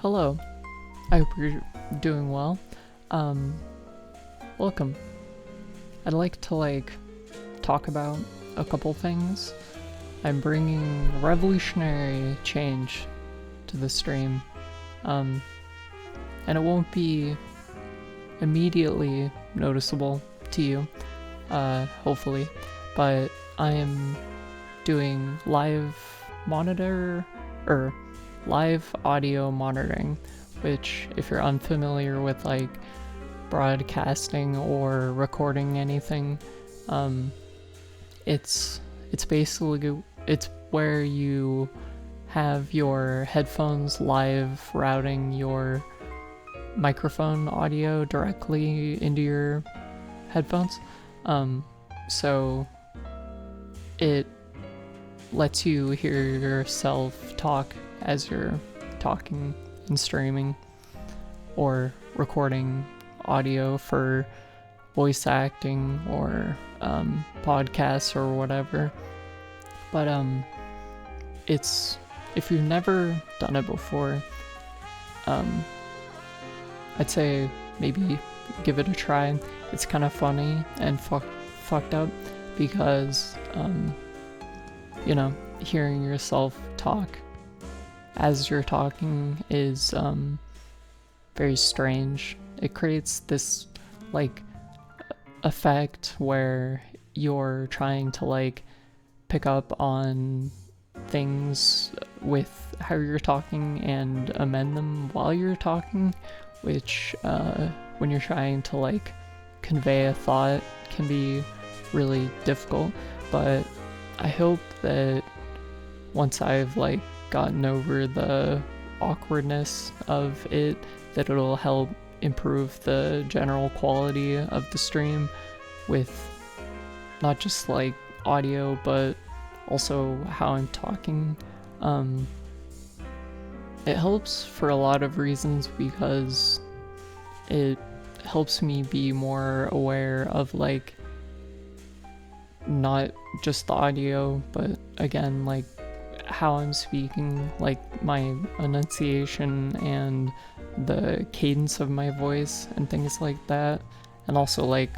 Hello, I hope you're doing well. Um, Welcome. I'd like to talk about a couple things. I'm bringing revolutionary change to the stream. And it won't be immediately noticeable to you, hopefully, but I am doing live audio monitoring, which, if you're unfamiliar with broadcasting or recording anything, it's basically where you have your headphones live routing your microphone audio directly into your headphones. So it lets you hear yourself talk as you're talking and streaming or recording audio for voice acting or podcasts or whatever. But it's, if you've never done it before, I'd say maybe give it a try. It's kind of funny and fucked up because hearing yourself talk as you're talking is very strange. It creates this effect where you're trying to pick up on things with how you're talking and amend them while you're talking, which when you're trying to convey a thought can be really difficult. But I hope that once I've gotten over the awkwardness of it, that it'll help improve the general quality of the stream with not just audio but also how I'm talking. It helps for a lot of reasons because it helps me be more aware of not just the audio, but again how I'm speaking, my enunciation and the cadence of my voice and things like that. And also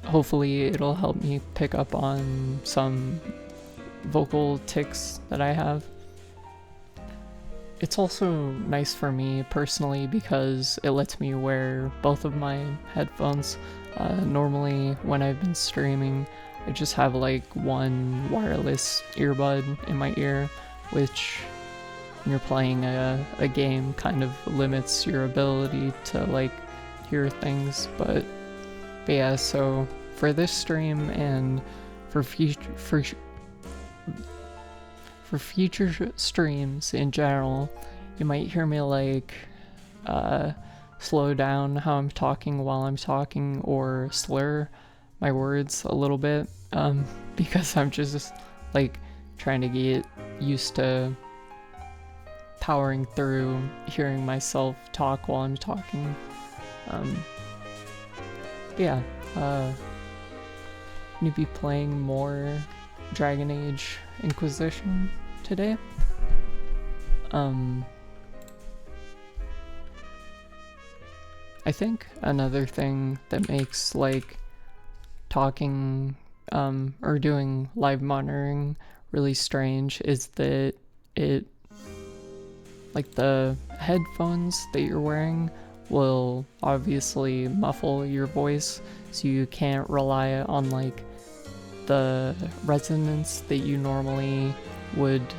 hopefully it'll help me pick up on some vocal tics that I have. It's also nice for me personally because it lets me wear both of my headphones. Normally when I've been streaming, I just have one wireless earbud in my ear, which when you're playing a game kind of limits your ability to hear things. But yeah, so for this stream and for future streams in general, you might hear me slow down how I'm talking while I'm talking or slur my words a little bit, because I'm just trying to get used to powering through hearing myself talk while I'm talking. Yeah, I'm gonna be playing more Dragon Age Inquisition today. I think another thing that makes talking or doing live monitoring really strange is that it the headphones that you're wearing will obviously muffle your voice, so you can't rely on the resonance that you normally would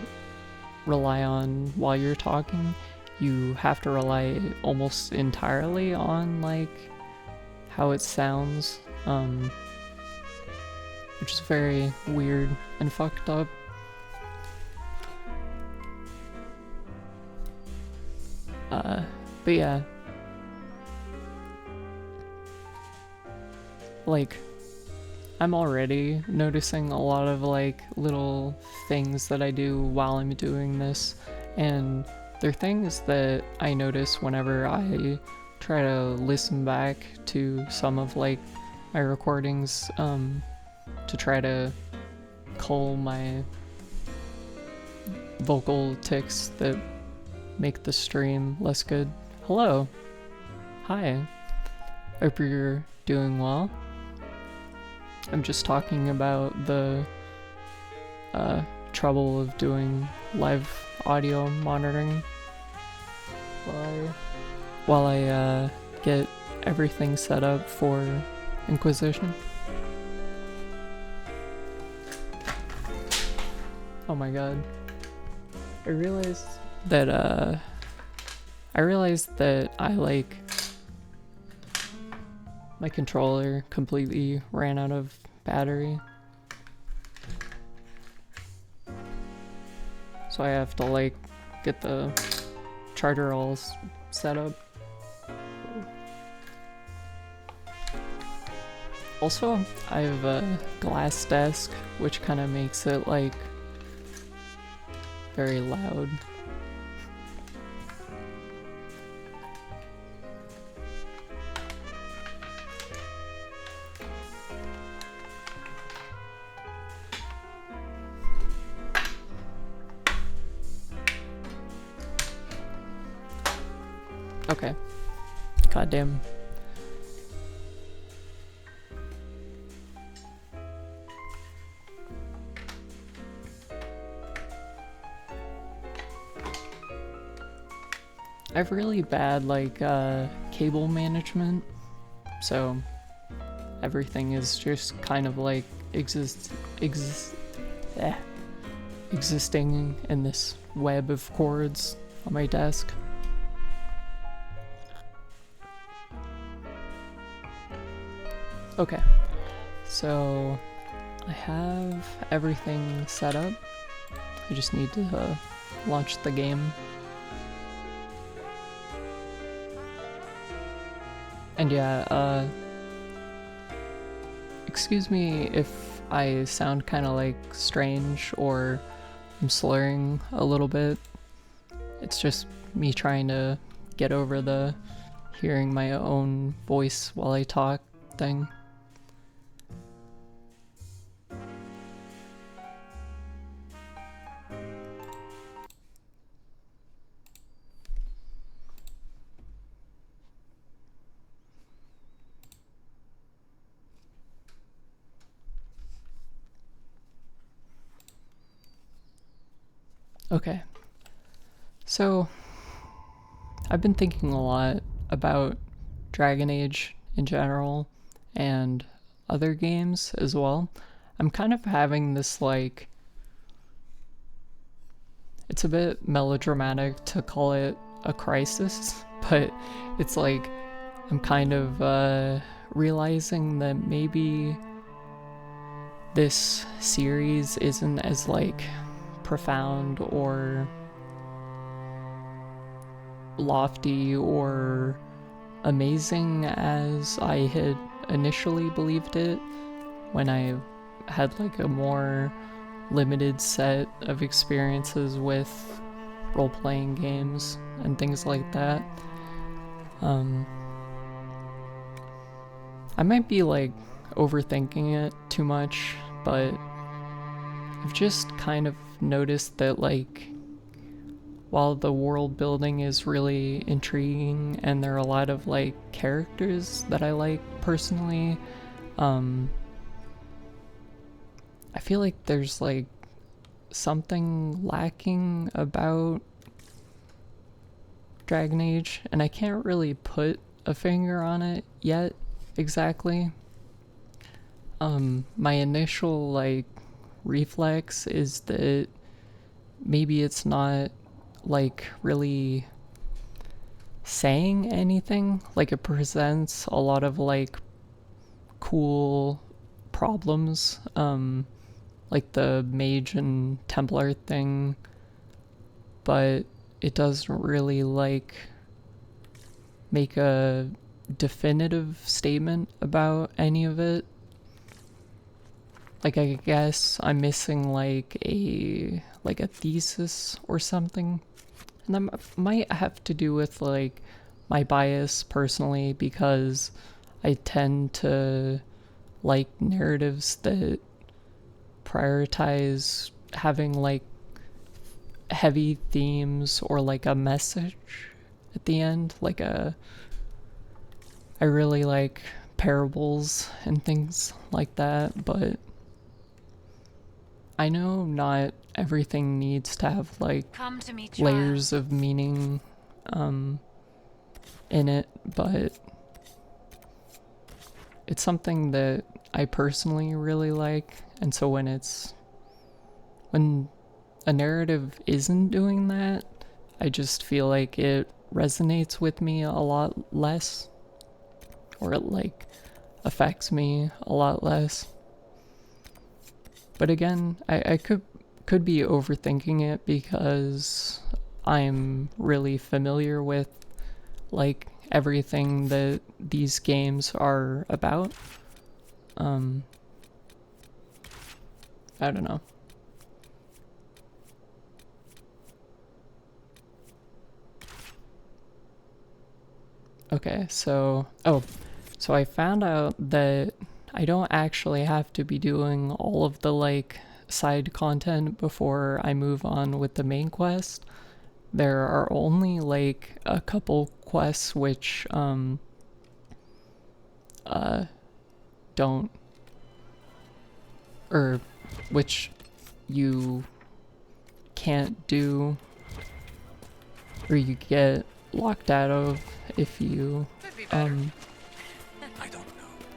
rely on while you're talking. You have to rely almost entirely on how it sounds, which is very weird and fucked up. But yeah, I'm already noticing a lot of little things that I do while I'm doing this, and they're things that I notice whenever I try to listen back to some of my recordings, to try to cull my vocal tics that make the stream less good. Hello. Hi. Hope you're doing well. I'm just talking about the trouble of doing live audio monitoring while I get everything set up for Inquisition. Oh my god. I realized that I like my controller completely ran out of battery. So I have to like get the charger all set up. Also, I have a glass desk, which kind of makes it like very loud. Okay. Goddamn. I have really bad like cable management, so everything is just kind of like existing in this web of cords on my desk. Okay, so I have everything set up. I just need to launch the game. And yeah, excuse me if I sound kind of like strange or I'm slurring a little bit. It's just me trying to get over the hearing my own voice while I talk thing. Okay, so I've been thinking a lot about Dragon Age in general and other games as well. I'm kind of having this like, it's a bit melodramatic to call it a crisis, but it's like I'm kind of realizing that maybe this series isn't as like profound or lofty or amazing as I had initially believed it when I had like a more limited set of experiences with role-playing games and things like that. I might be like overthinking it too much, but I've just kind of noticed that like while the world building is really intriguing and there are a lot of like characters that I like personally, I feel like there's like something lacking about Dragon Age, and I can't really put a finger on it yet exactly. My initial like reflex is that maybe it's not like really saying anything. Like it presents a lot of like cool problems, like the mage and Templar thing, but it doesn't really like make a definitive statement about any of it. Like I guess I'm missing like a thesis or something. And that might have to do with like my bias personally, because I tend to like narratives that prioritize having like heavy themes or like a message at the end. I really like parables and things like that, but I know not everything needs to have like Come to me, layers of meaning in it, but it's something that I personally really like, and so when a narrative isn't doing that, I just feel like it resonates with me a lot less, or it like affects me a lot less. But again, I could be overthinking it because I'm really familiar with like everything that these games are about. I don't know. Okay, so I found out that I don't actually have to be doing all of the like side content before I move on with the main quest. There are only like a couple quests which don't, or which you can't do, or you get locked out of if you I don't know.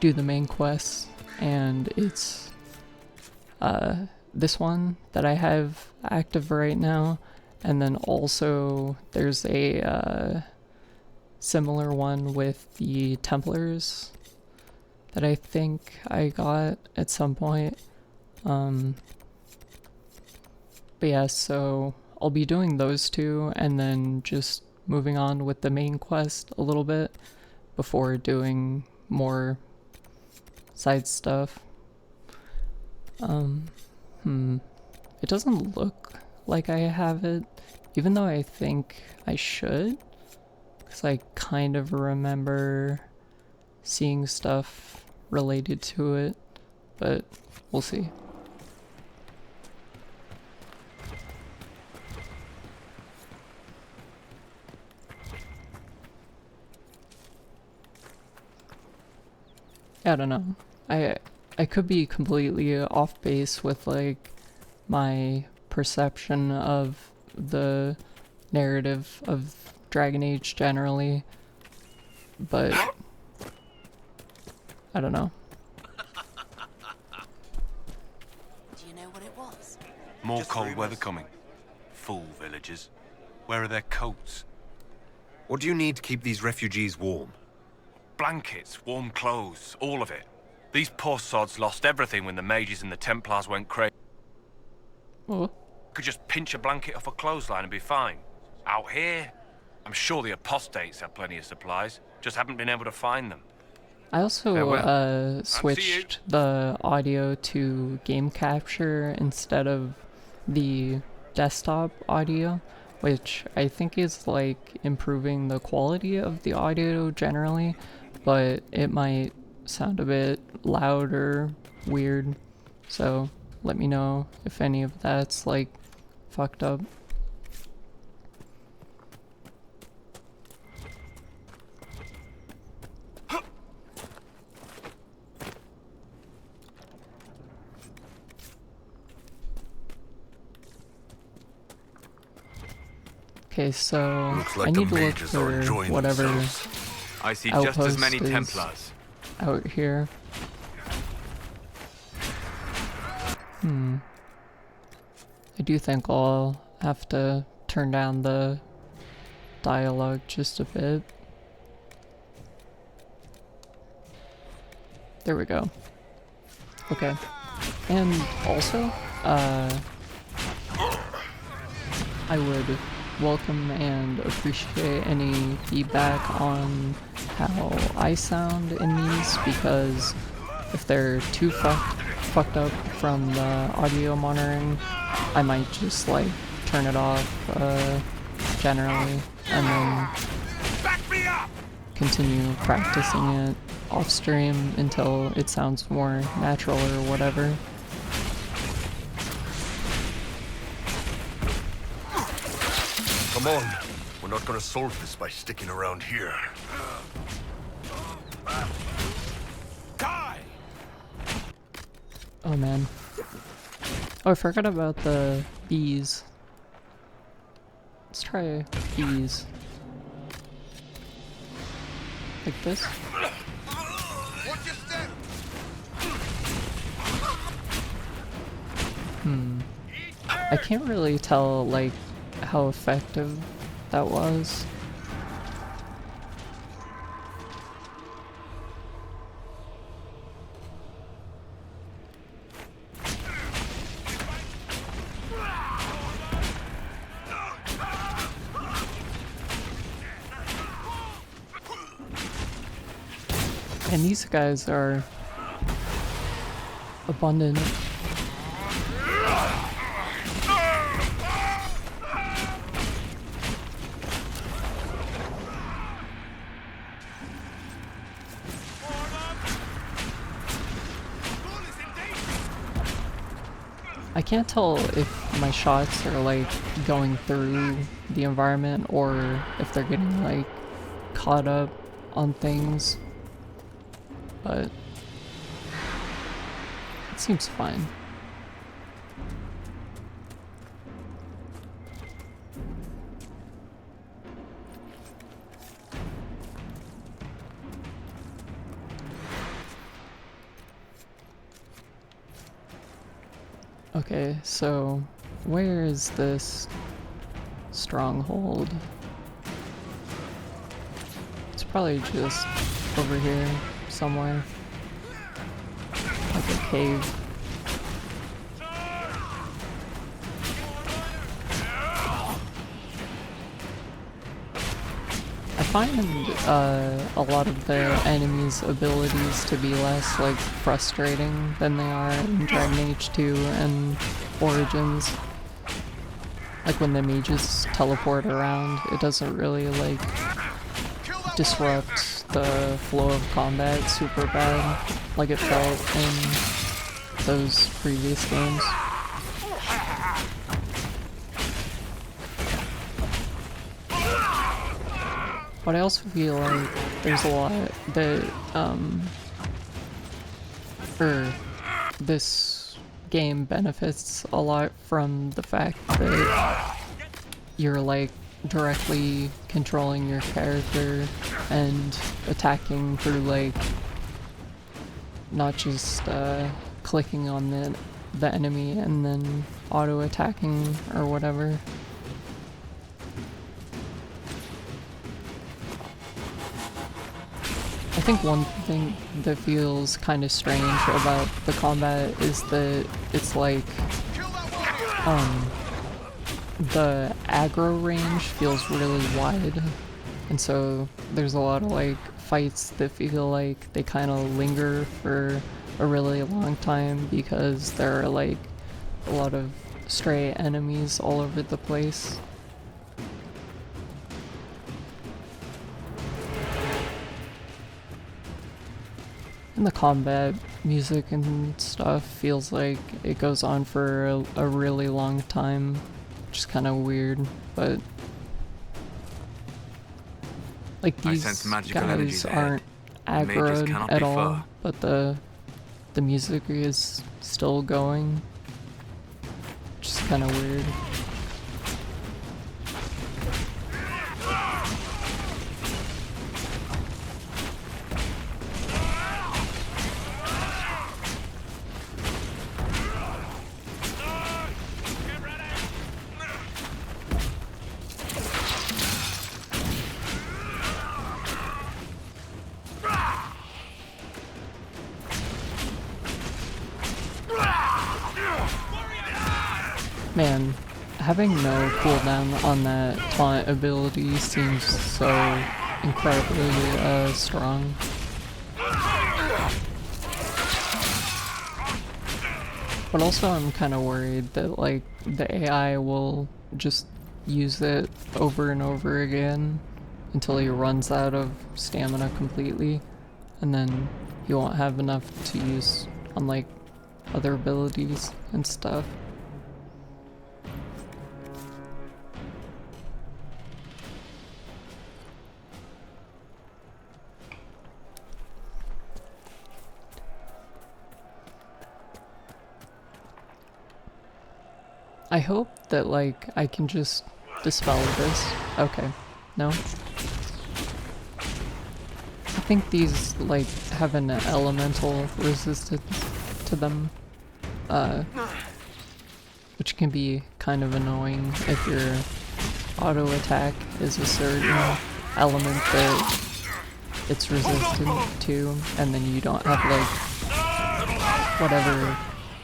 do the main quests, and it's this one that I have active right now, and then also there's a similar one with the Templars that I think I got at some point. But yeah, so I'll be doing those two and then just moving on with the main quest a little bit before doing more side stuff. It doesn't look like I have it, even though I think I should, because I kind of remember seeing stuff related to it, but we'll see. I don't know. I could be completely off base with like my perception of the narrative of Dragon Age generally, but I don't know. Do you know what it was? More Just cold rumors. weather coming. Fool villagers. Where are their coats? What do you need to keep these refugees warm? Blankets, warm clothes, all of it. These poor sods lost everything when the mages and the Templars went crazy. Oh, Could just pinch a blanket off a clothesline and be fine. Out here, I'm sure the apostates have plenty of supplies, just haven't been able to find them. I also Farewell. switched the audio to game capture instead of the desktop audio, which I think is like improving the quality of the audio generally, but it might sound a bit loud or weird, so let me know if any of that's like fucked up. Okay, so Looks like I the need to look mages are for enjoying whatever themselves. I see just as many outpost is Templars. out here. I do think I'll have to turn down the dialogue just a bit. There we go. Okay. And also, I would welcome and appreciate any feedback on how I sound in these, because if they're too fucked up from the audio monitoring, I might just like turn it off generally and then continue practicing it off stream until it sounds more natural or whatever. Come on. We're not gonna solve this by sticking around here. Oh man. Oh, I forgot about the bees. Let's try bees. Like this. I can't really tell, like, how effective that was. And these guys are abundant. I can't tell if my shots are like going through the environment or if they're getting like caught up on things, but it seems fine. Okay, so where is this stronghold? It's probably just over here somewhere. Like a cave. I find a lot of the enemies' abilities to be less like frustrating than they are in Dragon Age 2 and Origins. Like when the mages teleport around, it doesn't really like disrupt the flow of combat super bad like it felt in those previous games. But I also feel like there's a lot that, this game benefits a lot from the fact that you're like directly controlling your character and attacking through like not just clicking on the enemy and then auto attacking or whatever. I think one thing that feels kind of strange about the combat is that it's like, the aggro range feels really wide, and so there's a lot of like fights that feel like they kind of linger for a really long time because there are like a lot of stray enemies all over the place. And the combat music and stuff feels like it goes on for a really long time, which is kind of weird, but like these guys aren't aggroed at all, but the music is still going, which is kind of weird. Man, having no cooldown on that taunt ability seems so incredibly strong. But also I'm kind of worried that like the AI will just use it over and over again until he runs out of stamina completely, and then he won't have enough to use on like other abilities and stuff. I hope that, like, I can just dispel this. Okay. No? I think these, like, have an elemental resistance to them. Which can be kind of annoying if your auto attack is a certain element that it's resistant to, and then you don't have, like, whatever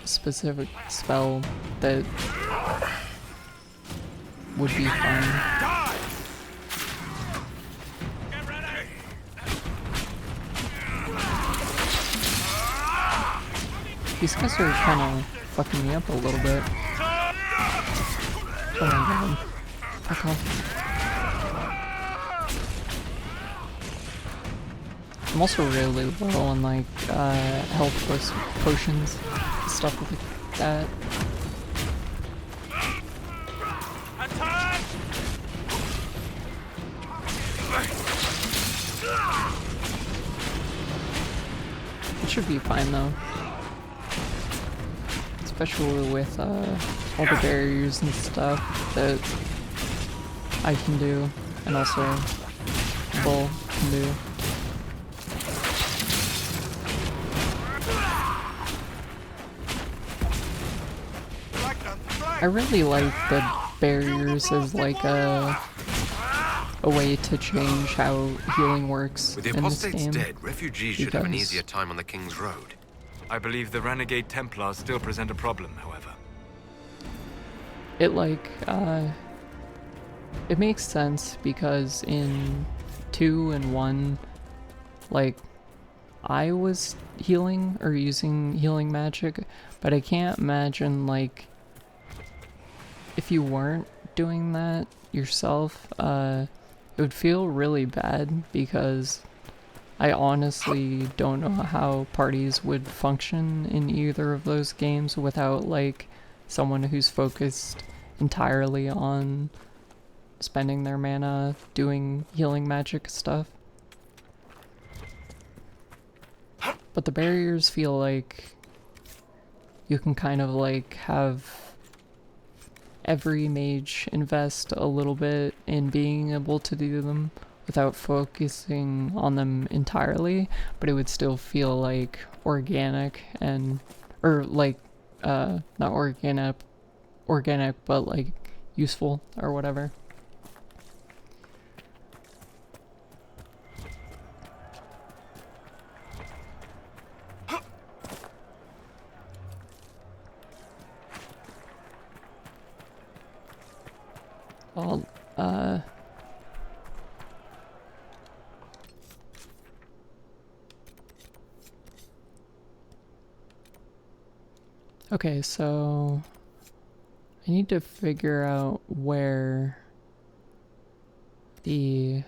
specific spell that would be fine. These guys are kind of fucking me up a little bit. Oh my god. Fuck off. I'm also really low on, like, health potions, stuff like that. It should be fine though. Especially with all the barriers and stuff that I can do, and also Bull can do. I really like the barriers as like a way to change how healing works With the in this apostates game. dead, refugees should have an because- easier time on the King's Road. I believe the renegade Templars still present a problem, however. It like it makes sense because in 2 and 1, like, I was healing or using healing magic, but I can't imagine, like, if you weren't doing that yourself, it would feel really bad because I honestly don't know how parties would function in either of those games without, like, someone who's focused entirely on spending their mana doing healing magic stuff. But the barriers feel like you can kind of, like, have every mage invest a little bit in being able to do them without focusing on them entirely, but it would still feel like organic and, or like, not organic, but like useful or whatever. Well, okay, so I need to figure out where the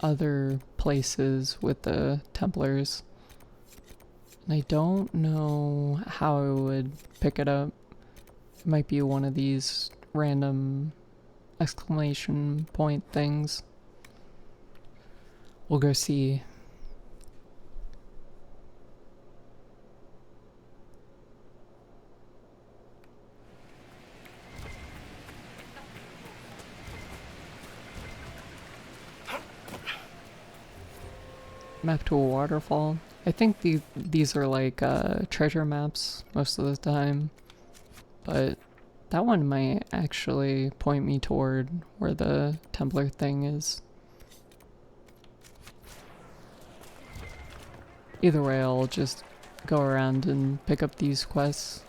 other places with the Templars. And I don't know how I would pick it up. It might be one of these random exclamation point things. We'll go see. Map to a waterfall. I think these are like treasure maps most of the time, but that one might actually point me toward where the Templar thing is. Either way, I'll just go around and pick up these quests.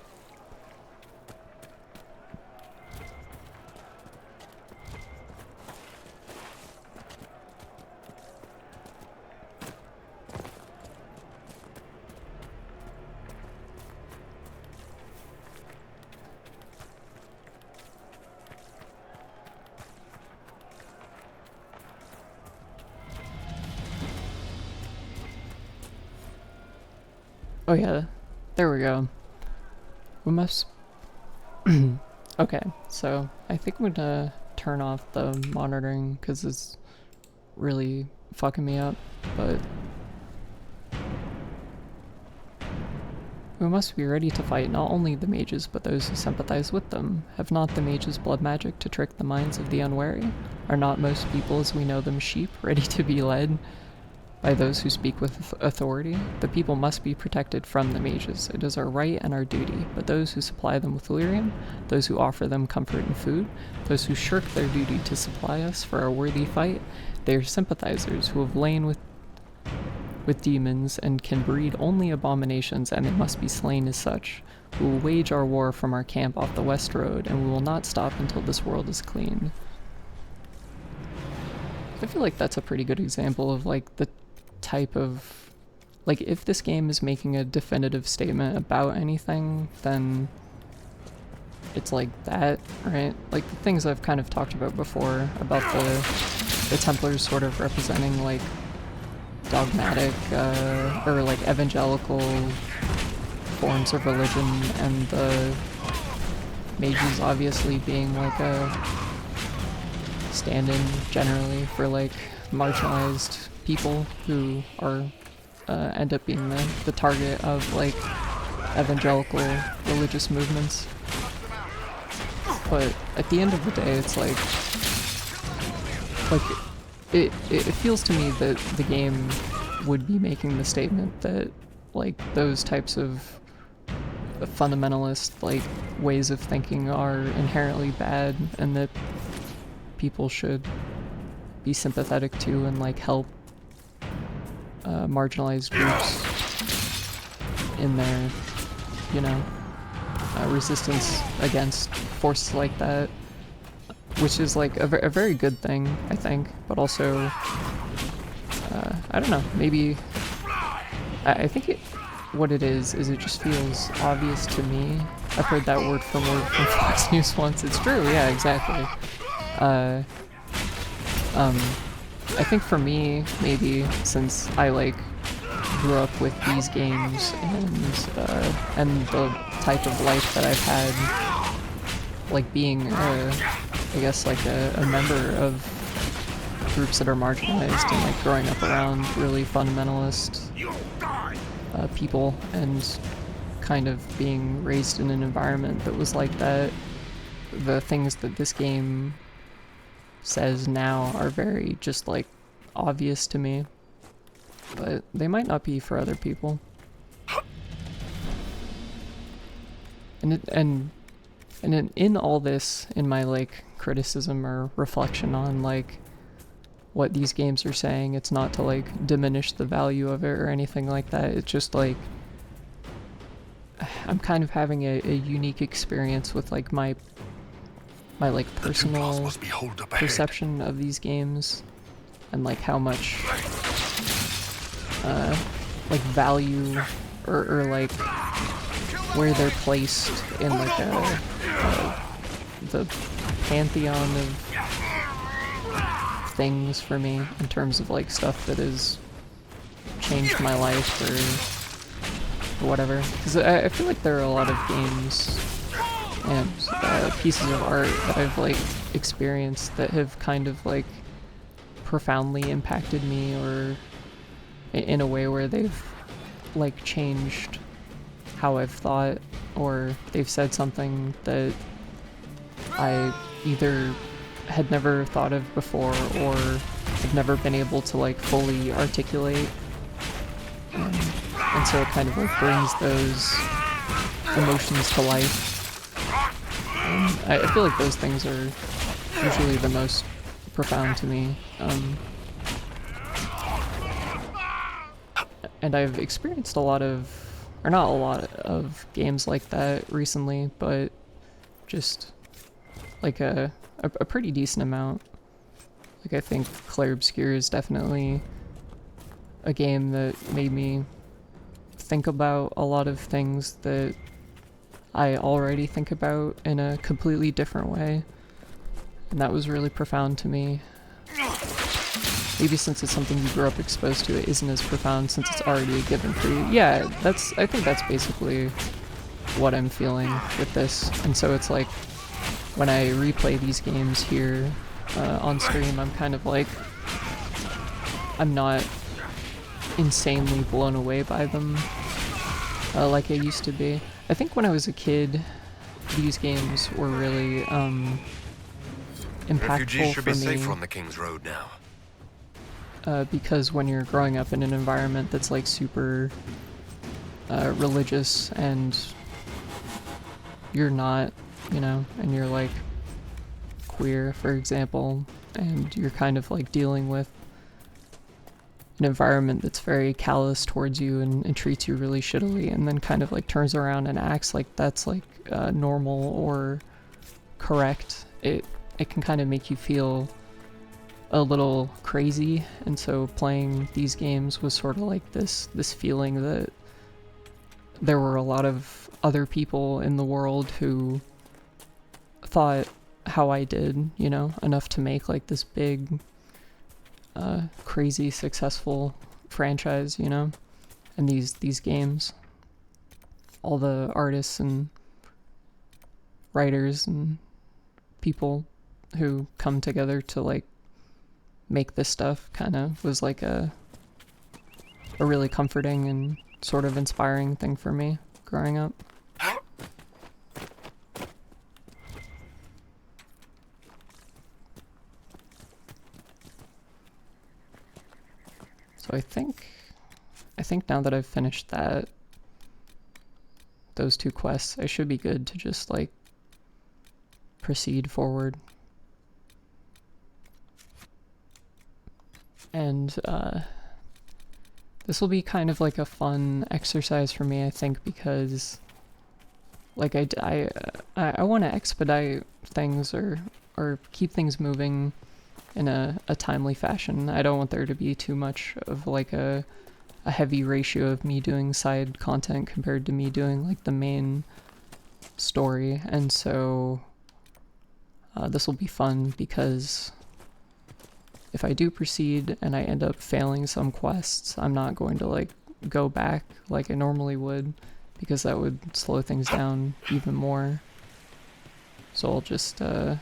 Oh yeah, there we go. We must... Okay, so I think I'm gonna turn off the monitoring because it's really fucking me up, but... We must be ready to fight not only the mages, but those who sympathize with them. Have not the mages blood magic to trick the minds of the unwary? Are not most people as we know them sheep, ready to be led by those who speak with authority? The people must be protected from the mages. It is our right and our duty. But those who supply them with lyrium, those who offer them comfort and food, those who shirk their duty to supply us for our worthy fight, they are sympathizers who have lain with demons and can breed only abominations, and they must be slain as such. We will wage our war from our camp off the west road, and we will not stop until this world is cleaned. I feel like that's a pretty good example of like the type of, like, if this game is making a definitive statement about anything, then it's like that, right? Like the things I've kind of talked about before about the Templars sort of representing like dogmatic or like evangelical forms of religion, and the mages obviously being like a stand-in generally for like marginalized people who are end up being the target of like evangelical religious movements. But at the end of the day, it's like it feels to me that the game would be making the statement that like those types of fundamentalist like ways of thinking are inherently bad, and that people should be sympathetic to and like help marginalized groups in their, you know, resistance against forces like that. Which is like a very good thing, I think, but also, I don't know, maybe, I think what it is it just feels obvious to me. I've heard that word from Fox News once. It's true, yeah, exactly. I think for me, maybe, since I like grew up with these games and the type of life that I've had, like being I guess like a member of groups that are marginalized and like growing up around really fundamentalist people, and kind of being raised in an environment that was like that, the things that this game says now are very just like obvious to me, but they might not be for other people. And in all this, in my like criticism or reflection on like what these games are saying, it's not to like diminish the value of it or anything like that. It's just like I'm kind of having a unique experience with like my like personal perception of these games, and like how much like value or like where they're placed in like the pantheon of things for me, in terms of like stuff that has changed my life or whatever. Because I feel like there are a lot of games and pieces of art that I've like experienced that have kind of like profoundly impacted me, or in a way where they've like changed how I've thought, or they've said something that I either had never thought of before or have never been able to like fully articulate, and so it kind of like brings those emotions to life. And I feel like those things are usually the most profound to me. And I've experienced a lot of, or not a lot of games like that recently, but just like a pretty decent amount. Like I think Clair Obscur is definitely a game that made me think about a lot of things that I already think about in a completely different way, and that was really profound to me. Maybe since it's something you grew up exposed to, it isn't as profound since it's already a given for you. Yeah, I think that's basically what I'm feeling with this. And so it's like, when I replay these games here on stream, I'm kind of like, I'm not insanely blown away by them. like I used to be. I think when I was a kid, these games were really impactful Refugees should for be me. safer on the King's Road now. Because when you're growing up in an environment that's like super religious and you're not, you know, and you're like queer, for example, and you're kind of like dealing with an environment that's very callous towards you and treats you really shittily, and then kind of like turns around and acts like that's like normal or correct, it can kind of make you feel a little crazy. And so playing these games was sort of like this feeling that there were a lot of other people in the world who thought how I did, you know, enough to make like this big crazy successful franchise, you know, and these games, all the artists and writers and people who come together to like make this stuff kind of was like a really comforting and sort of inspiring thing for me growing up. So I think now that I've finished those two quests, I should be good to just like proceed forward. And this will be kind of like a fun exercise for me, I think, because like I want to expedite things or keep things moving in a timely fashion. I don't want there to be too much of like a heavy ratio of me doing side content compared to me doing like the main story. And so this will be fun because if I do proceed and I end up failing some quests, I'm not going to like go back like I normally would, because that would slow things down even more. So I'll just I'll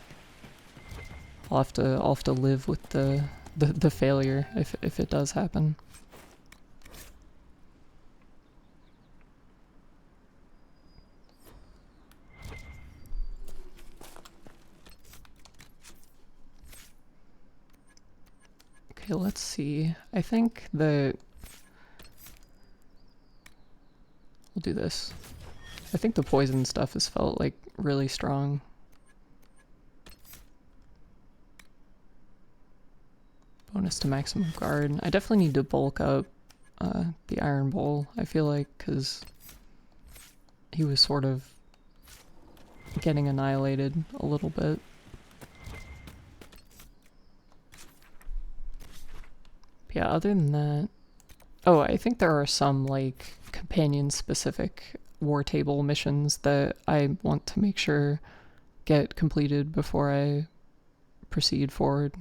have to live with the failure if it does happen. Okay, let's see. I think that we'll do this. I think the poison stuff has felt like really strong. Bonus to maximum guard. I definitely need to bulk up the Iron Bowl, I feel like, because he was sort of getting annihilated a little bit. Yeah, other than that... Oh, I think there are some, like, companion-specific war table missions that I want to make sure get completed before I proceed forward.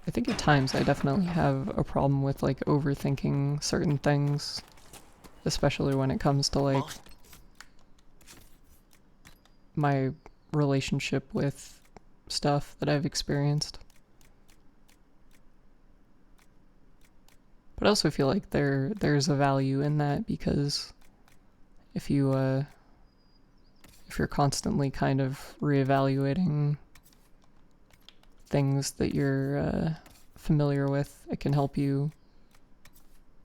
I think at times I definitely have a problem with, like, overthinking certain things, especially when it comes to, like, my relationship with stuff that I've experienced. But I also feel like there's a value in that, because if you're constantly kind of reevaluating things that you're familiar with, it can help you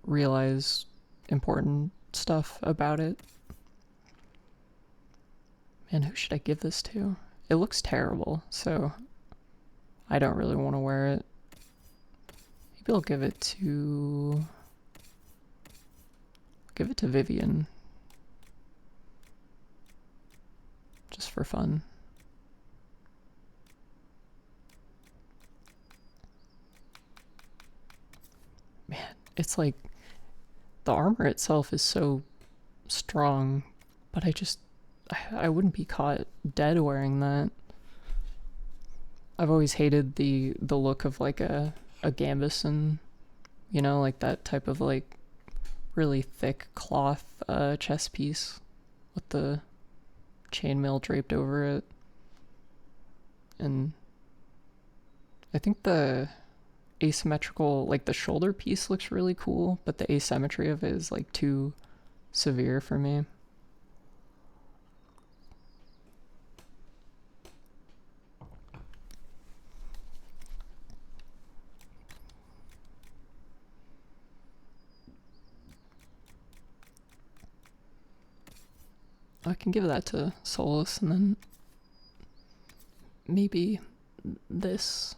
realize important stuff about it. Man, who should I give this to? It looks terrible, so I don't really want to wear it. Maybe I'll give it to Vivian. Just for fun. Man, it's like the armor itself is so strong, but I wouldn't be caught dead wearing that. I've always hated the look of like a gambeson, you know, like that type of like really thick cloth chest piece with the chainmail draped over it. and I think the asymmetrical, like the shoulder piece looks really cool, but the asymmetry of it is like too severe for me. I can give that to Solus, and then maybe this.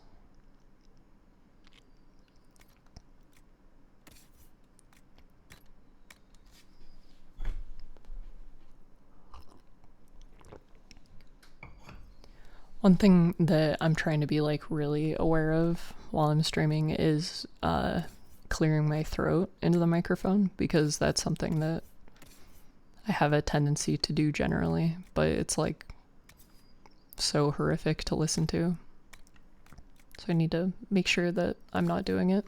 One thing that I'm trying to be like really aware of while I'm streaming is clearing my throat into the microphone, because that's something that I have a tendency to do generally, but it's like so horrific to listen to. So I need to make sure that I'm not doing it.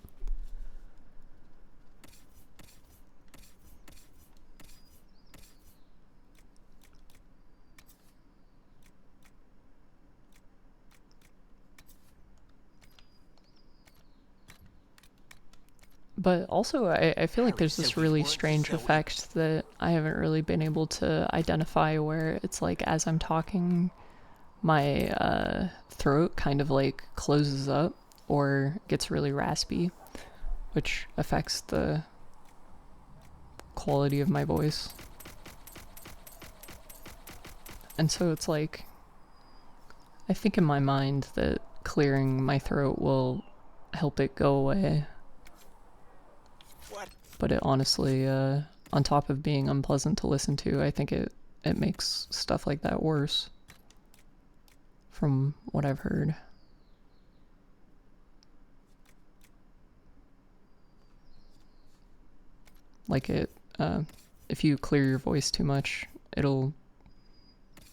But also, I feel like there's this really strange effect that I haven't really been able to identify, where it's like as I'm talking, my throat kind of like closes up or gets really raspy, which affects the quality of my voice. And so it's like, I think in my mind that clearing my throat will help it go away. But it honestly, on top of being unpleasant to listen to, I think it makes stuff like that worse, from what I've heard. Like if you clear your voice too much, it'll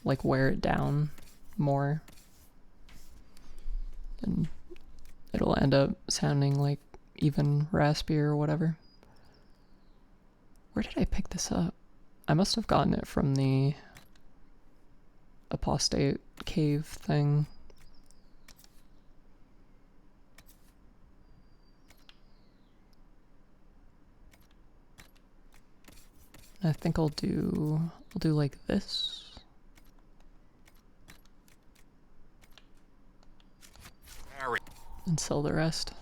like wear it down more, and it'll end up sounding like even raspier or whatever. Where did I pick this up? I must have gotten it from the apostate cave thing. I think I'll do like this. And sell the rest.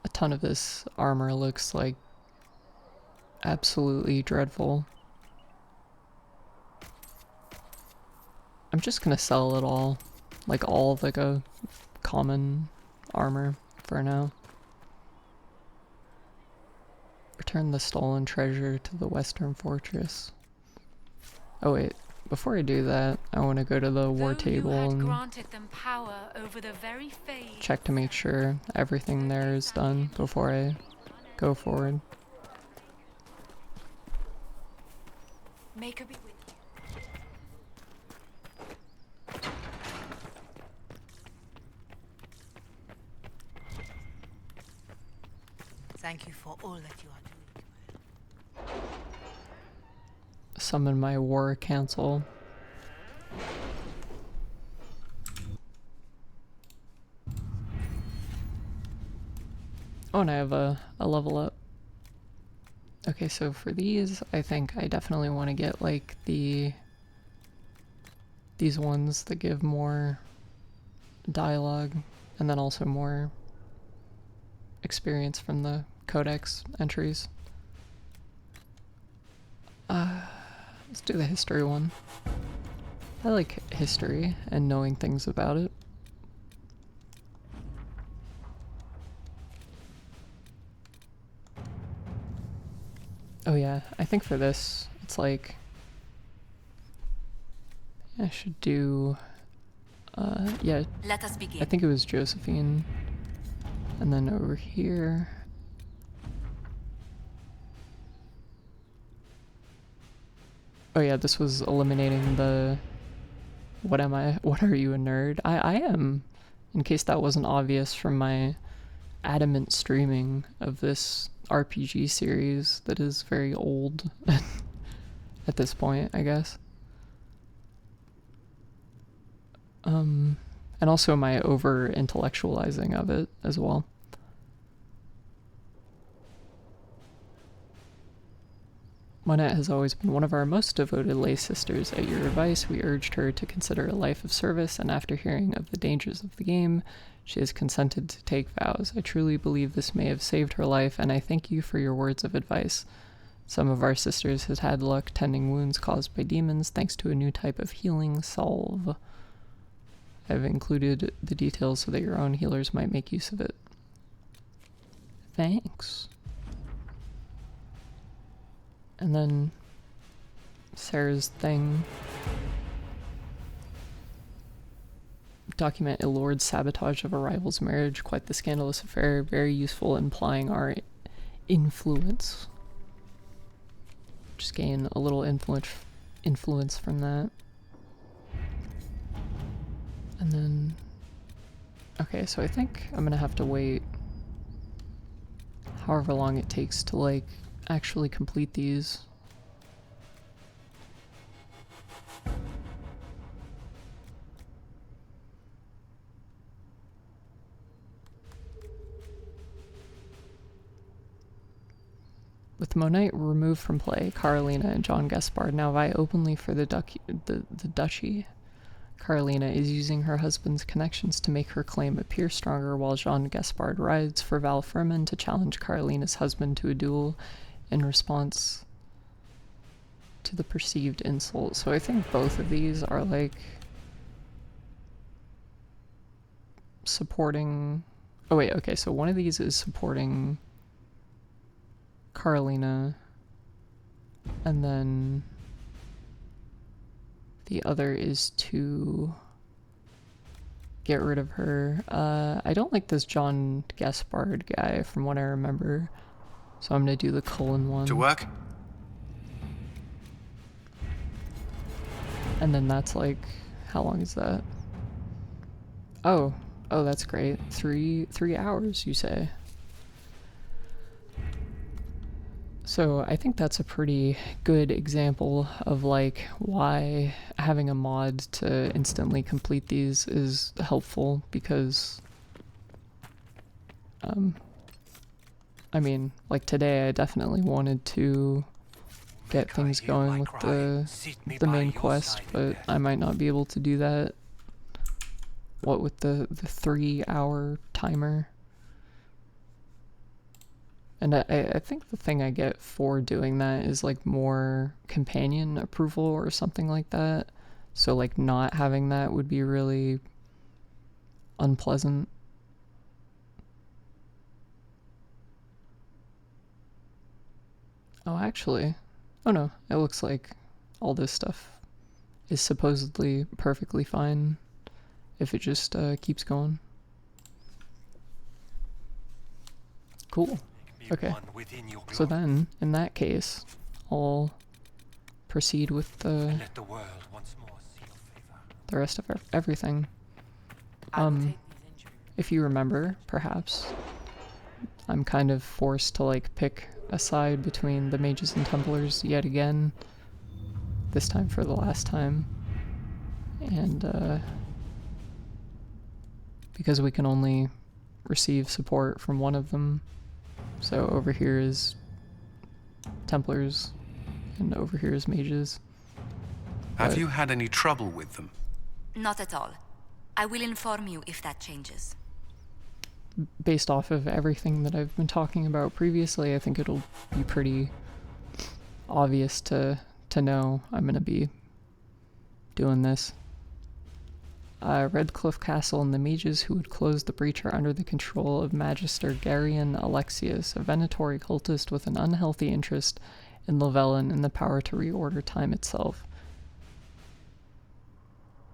A ton of this armor looks like absolutely dreadful. I'm just gonna sell it all, like all of like a common armor for now. Return the stolen treasure to the Western Fortress. Oh wait, before I do that, I want to go to the war table and check to make sure everything there is done before I go forward. Make her be with you. Thank you for all that you are doing. Summon my war council. Oh, and I have a level up. Okay, so for these, I think I definitely want to get like these ones that give more dialogue, and then also more experience from the codex entries. Let's do the history one. I like history and knowing things about it. Oh yeah, I think for this, it's like, I should do, yeah, Let us begin. I think it was Josephine. And then over here, Oh yeah, this was eliminating the what am I? What are you, a nerd? I am, in case that wasn't obvious from my adamant streaming of this RPG series that is very old at this point, I guess. And also my over-intellectualizing of it as well. Monette has always been one of our most devoted lay sisters. At your advice, we urged her to consider a life of service, and after hearing of the dangers of the game, she has consented to take vows. I truly believe this may have saved her life, and I thank you for your words of advice. Some of our sisters has had luck tending wounds caused by demons thanks to a new type of healing salve. I've included the details so that your own healers might make use of it. Thanks. And then Sarah's thing. Document a lord's sabotage of a rival's marriage. Quite the scandalous affair. Very useful in implying our influence. Just gain a little influence from that. And then... Okay, so I think I'm gonna have to wait however long it takes to, like, actually complete these. With Monite removed from play, Carolina and John Gaspard now vie openly for the duchy. Carolina is using her husband's connections to make her claim appear stronger, while Jean Gaspard rides for Val Furman to challenge Carolina's husband to a duel in response to the perceived insult. So I think both of these are like supporting... Oh wait, okay, so one of these is supporting Carolina, and then the other is to get rid of her. I don't like this John Gaspard guy from what I remember, so I'm gonna do the Cullen one. To work? And then that's like, how long is that? Oh, that's great. 3 hours, you say? So I think that's a pretty good example of like why having a mod to instantly complete these is helpful, because I mean, like today I definitely wanted to get things going with the main quest, but I might not be able to do that. What with the 3 hour timer? And I think the thing I get for doing that is like more companion approval or something like that. So like not having that would be really unpleasant. Oh, actually, oh no, it looks like all this stuff is supposedly perfectly fine if it just keeps going. Cool. Okay, so then, in that case, I'll proceed with the rest of everything. If you remember, perhaps, I'm kind of forced to like pick a side between the mages and templars yet again, this time for the last time, and because we can only receive support from one of them. So over here is Templars, and over here is Mages. Have you had any trouble with them? Not at all. I will inform you if that changes. Based off of everything that I've been talking about previously, I think it'll be pretty obvious to know I'm going to be doing this. Redcliffe Castle and the mages who would close the breach are under the control of Magister Garion Alexius, a Venatori cultist with an unhealthy interest in Llewellyn and the power to reorder time itself.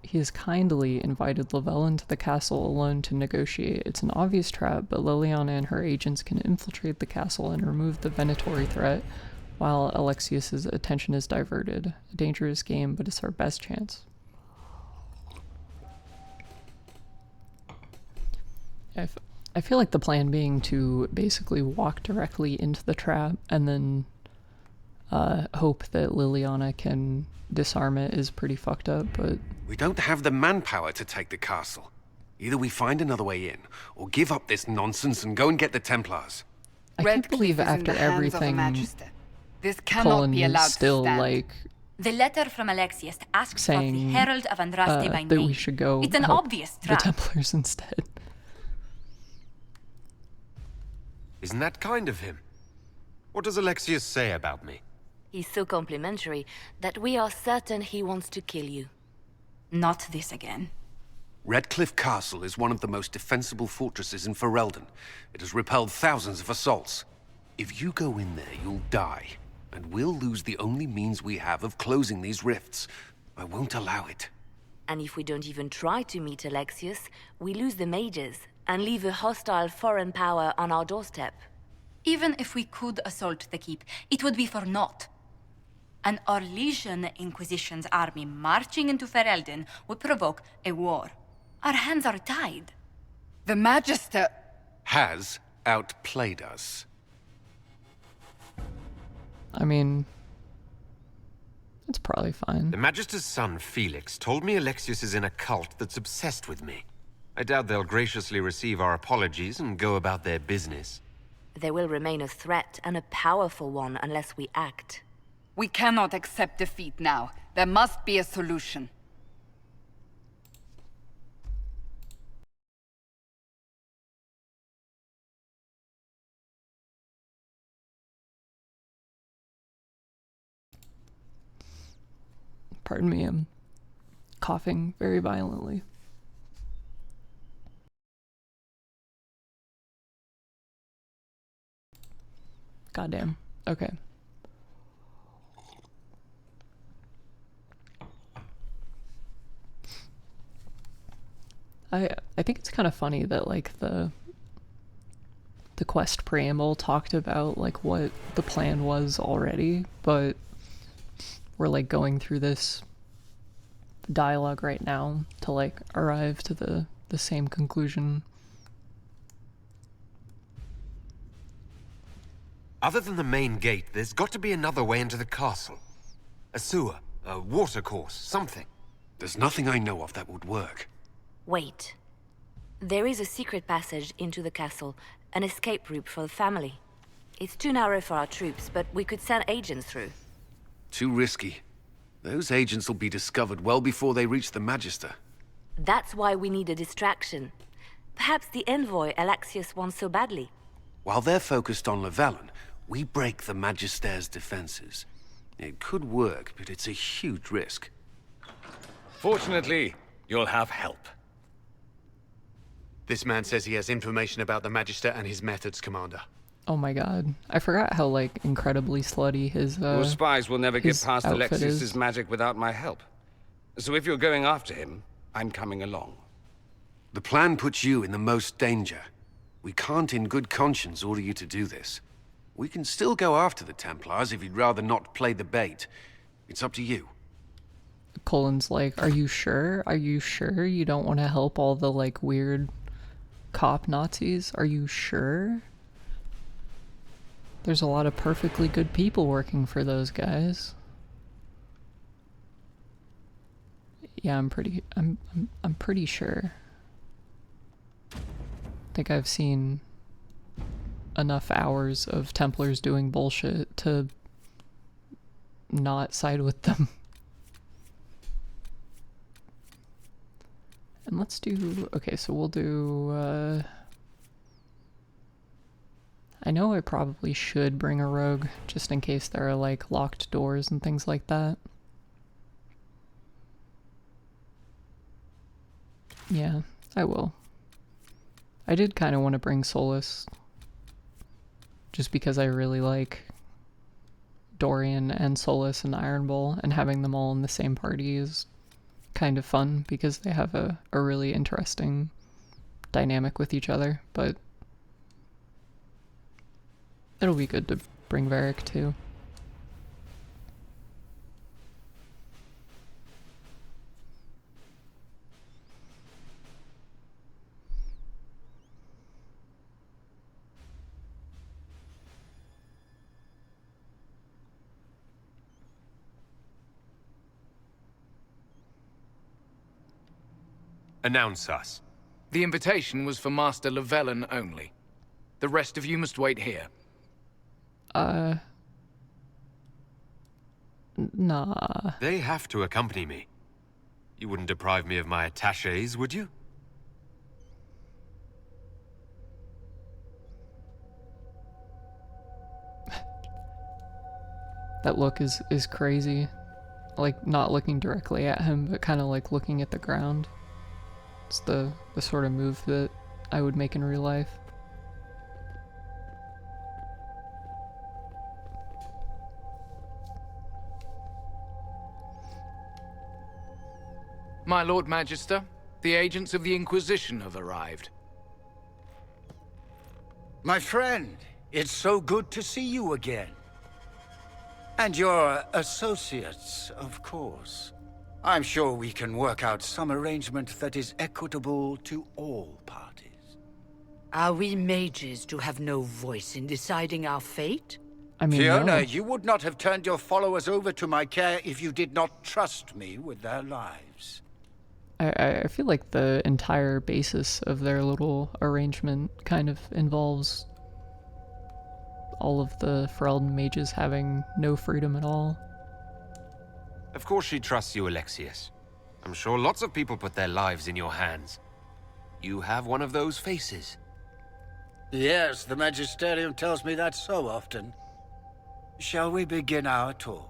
He has kindly invited Llewellyn to the castle alone to negotiate. It's an obvious trap, but Liliana and her agents can infiltrate the castle and remove the Venatori threat while Alexius's attention is diverted. A dangerous game, but it's our best chance. I feel like the plan being to basically walk directly into the trap and then hope that Liliana can disarm it is pretty fucked up, but... We don't have the manpower to take the castle. Either we find another way in, or give up this nonsense and go and get the Templars. I can't believe after everything, This cannot be allowed Colin's still, to stand. like, The letter from Alexius asks for the saying Herald of Andraste by that name. we should go It's an help obvious the trap. Templars instead. Isn't that kind of him? What does Alexius say about me? He's so complimentary that we are certain he wants to kill you. Not this again. Redcliffe Castle is one of the most defensible fortresses in Ferelden. It has repelled thousands of assaults. If you go in there, you'll die. And we'll lose the only means we have of closing these rifts. I won't allow it. And if we don't even try to meet Alexius, we lose the mages and leave a hostile foreign power on our doorstep. Even if we could assault the keep, it would be for naught. An Orlesian Inquisition's army marching into Ferelden would provoke a war. Our hands are tied. The Magister... Has outplayed us. I mean, it's probably fine. The Magister's son, Felix, told me Alexius is in a cult that's obsessed with me. I doubt they'll graciously receive our apologies and go about their business. There will remain a threat, and a powerful one, unless we act. We cannot accept defeat now. There must be a solution. Pardon me, I'm coughing very violently. Goddamn. Okay. I think it's kind of funny that like the quest preamble talked about like what the plan was already, but we're like going through this dialogue right now to like arrive to the same conclusion. Other than the main gate, there's got to be another way into the castle. A sewer, a water course, something. There's nothing I know of that would work. Wait. There is a secret passage into the castle, an escape route for the family. It's too narrow for our troops, but we could send agents through. Too risky. Those agents will be discovered well before they reach the Magister. That's why we need a distraction. Perhaps the envoy Alexius wants so badly. While they're focused on Llewellyn, we break the Magister's defenses. It could work, but it's a huge risk. Fortunately, you'll have help. This man says he has information about the Magister and his methods, Commander. Oh my god. I forgot how like incredibly slutty his Your spies will never get his past outfit Alexius's is. magic without my help. So if you're going after him, I'm coming along. The plan puts you in the most danger. We can't in good conscience order you to do this. We can still go after the Templars if you'd rather not play the bait. It's up to you. Colin's like, are you sure? Are you sure you don't want to help all the like weird cop Nazis? Are you sure? There's a lot of perfectly good people working for those guys. Yeah, I'm pretty sure. I think I've seen enough hours of Templars doing bullshit to not side with them. And let's do, okay, so we'll do, I know I probably should bring a rogue, just in case there are, like, locked doors and things like that. Yeah, I will. I did kind of want to bring Solus, just because I really like Dorian and Solus and Iron Bull, and having them all in the same party is kind of fun, because they have a really interesting dynamic with each other, but it'll be good to bring Varric too. Announce us. The invitation was for Master Llewellyn only. The rest of you must wait here. Nah. They have to accompany me. You wouldn't deprive me of my attachés, would you? That look is crazy. Like, not looking directly at him, but kind of like looking at the ground. It's the sort of move that I would make in real life. My Lord Magister, the agents of the Inquisition have arrived. My friend, it's so good to see you again. And your associates, of course. I'm sure we can work out some arrangement that is equitable to all parties. Are we mages to have no voice in deciding our fate? I mean, Fiona, no. you would not have turned your followers over to my care if you did not trust me with their lives. I feel like the entire basis of their little arrangement kind of involves all of the Ferelden mages having no freedom at all. Of course she trusts you, Alexius. I'm sure lots of people put their lives in your hands. You have one of those faces. Yes, the Magisterium tells me that so often. Shall we begin our talks?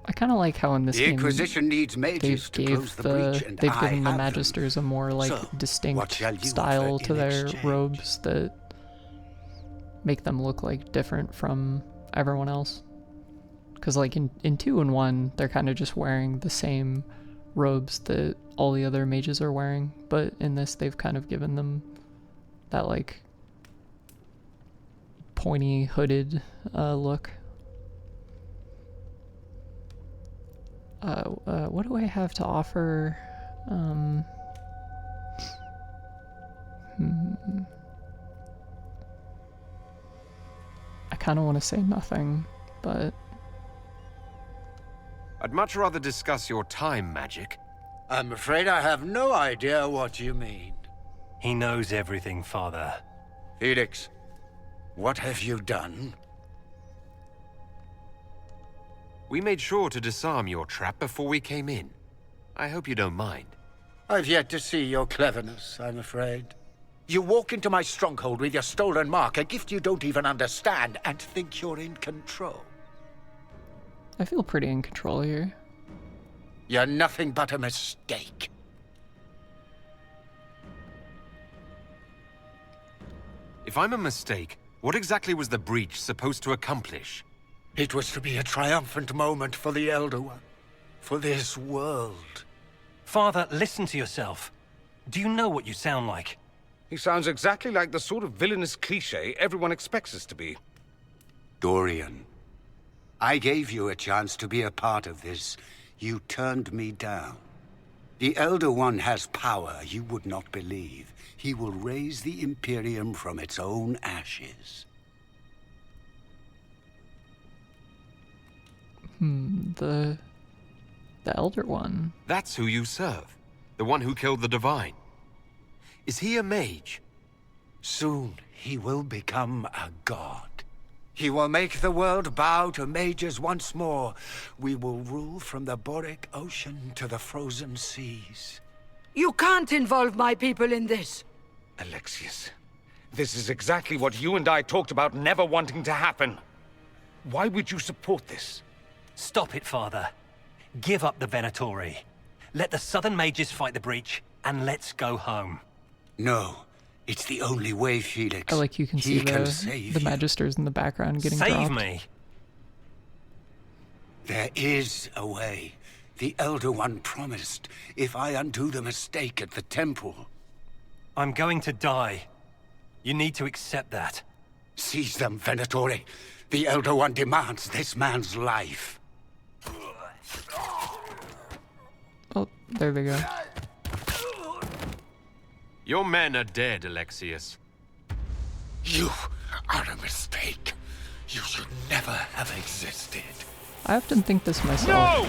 I kind of like how in this The game Inquisition needs mages to close the breach, and they've I given the have them. Magisters a more like So, what distinct shall you style offer to in their exchange? robes that make them look like different from everyone else. Because like in 2 and 1, they're kind of just wearing the same robes that all the other mages are wearing, but in this they've kind of given them that like pointy hooded look. What do I have to offer? I kind of want to say nothing, but I'd much rather discuss your time magic. I'm afraid I have no idea what you mean. He knows everything, Father. Felix, what have you done? We made sure to disarm your trap before we came in. I hope you don't mind. I've yet to see your cleverness, I'm afraid. You walk into my stronghold with your stolen mark, a gift you don't even understand, and think you're in control. I feel pretty in control here. You're nothing but a mistake. If I'm a mistake, what exactly was the breach supposed to accomplish? It was to be a triumphant moment for the Elder One. For this world. Father, listen to yourself. Do you know what you sound like? He sounds exactly like the sort of villainous cliché everyone expects us to be. Dorian, I gave you a chance to be a part of this. You turned me down. The Elder One has power you would not believe. He will raise the Imperium from its own ashes. The Elder One. That's who you serve. The one who killed the Divine. Is he a mage? Soon he will become a god. He will make the world bow to mages once more. We will rule from the Boric Ocean to the frozen seas. You can't involve my people in this. Alexius, this is exactly what you and I talked about never wanting to happen. Why would you support this? Stop it, Father. Give up the Venatori. Let the Southern Mages fight the breach, and let's go home. No, it's the only way, Felix. I like you can see He can the save you. Magisters in the background getting Save dropped. me! There is a way. The Elder One promised, if I undo the mistake at the temple. I'm going to die. You need to accept that. Seize them, Venatori. The Elder One demands this man's life. Oh, there they go. Your men are dead, Alexius. You are a mistake. You should never have existed. I often think this myself.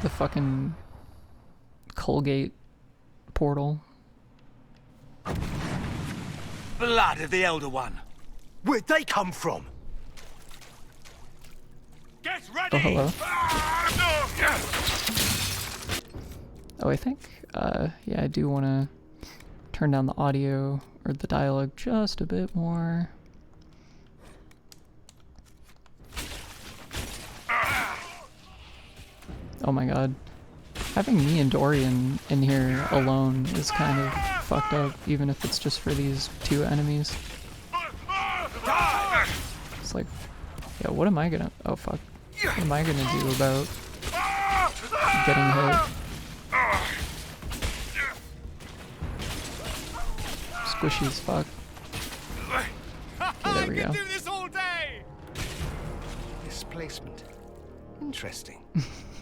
The fucking Colgate portal. Blood of the Elder One. Where'd they come from? Get ready! Oh, hello. Oh, I think, yeah, I do want to turn down the audio or the dialogue just a bit more. Oh my god. Having me and Dorian in here alone is kind of fucked up, even if it's just for these two enemies. It's like, yeah, what am I gonna... Oh, fuck. What am I gonna do about getting hit? Squishy as fuck. Okay, there we go. Displacement. Interesting.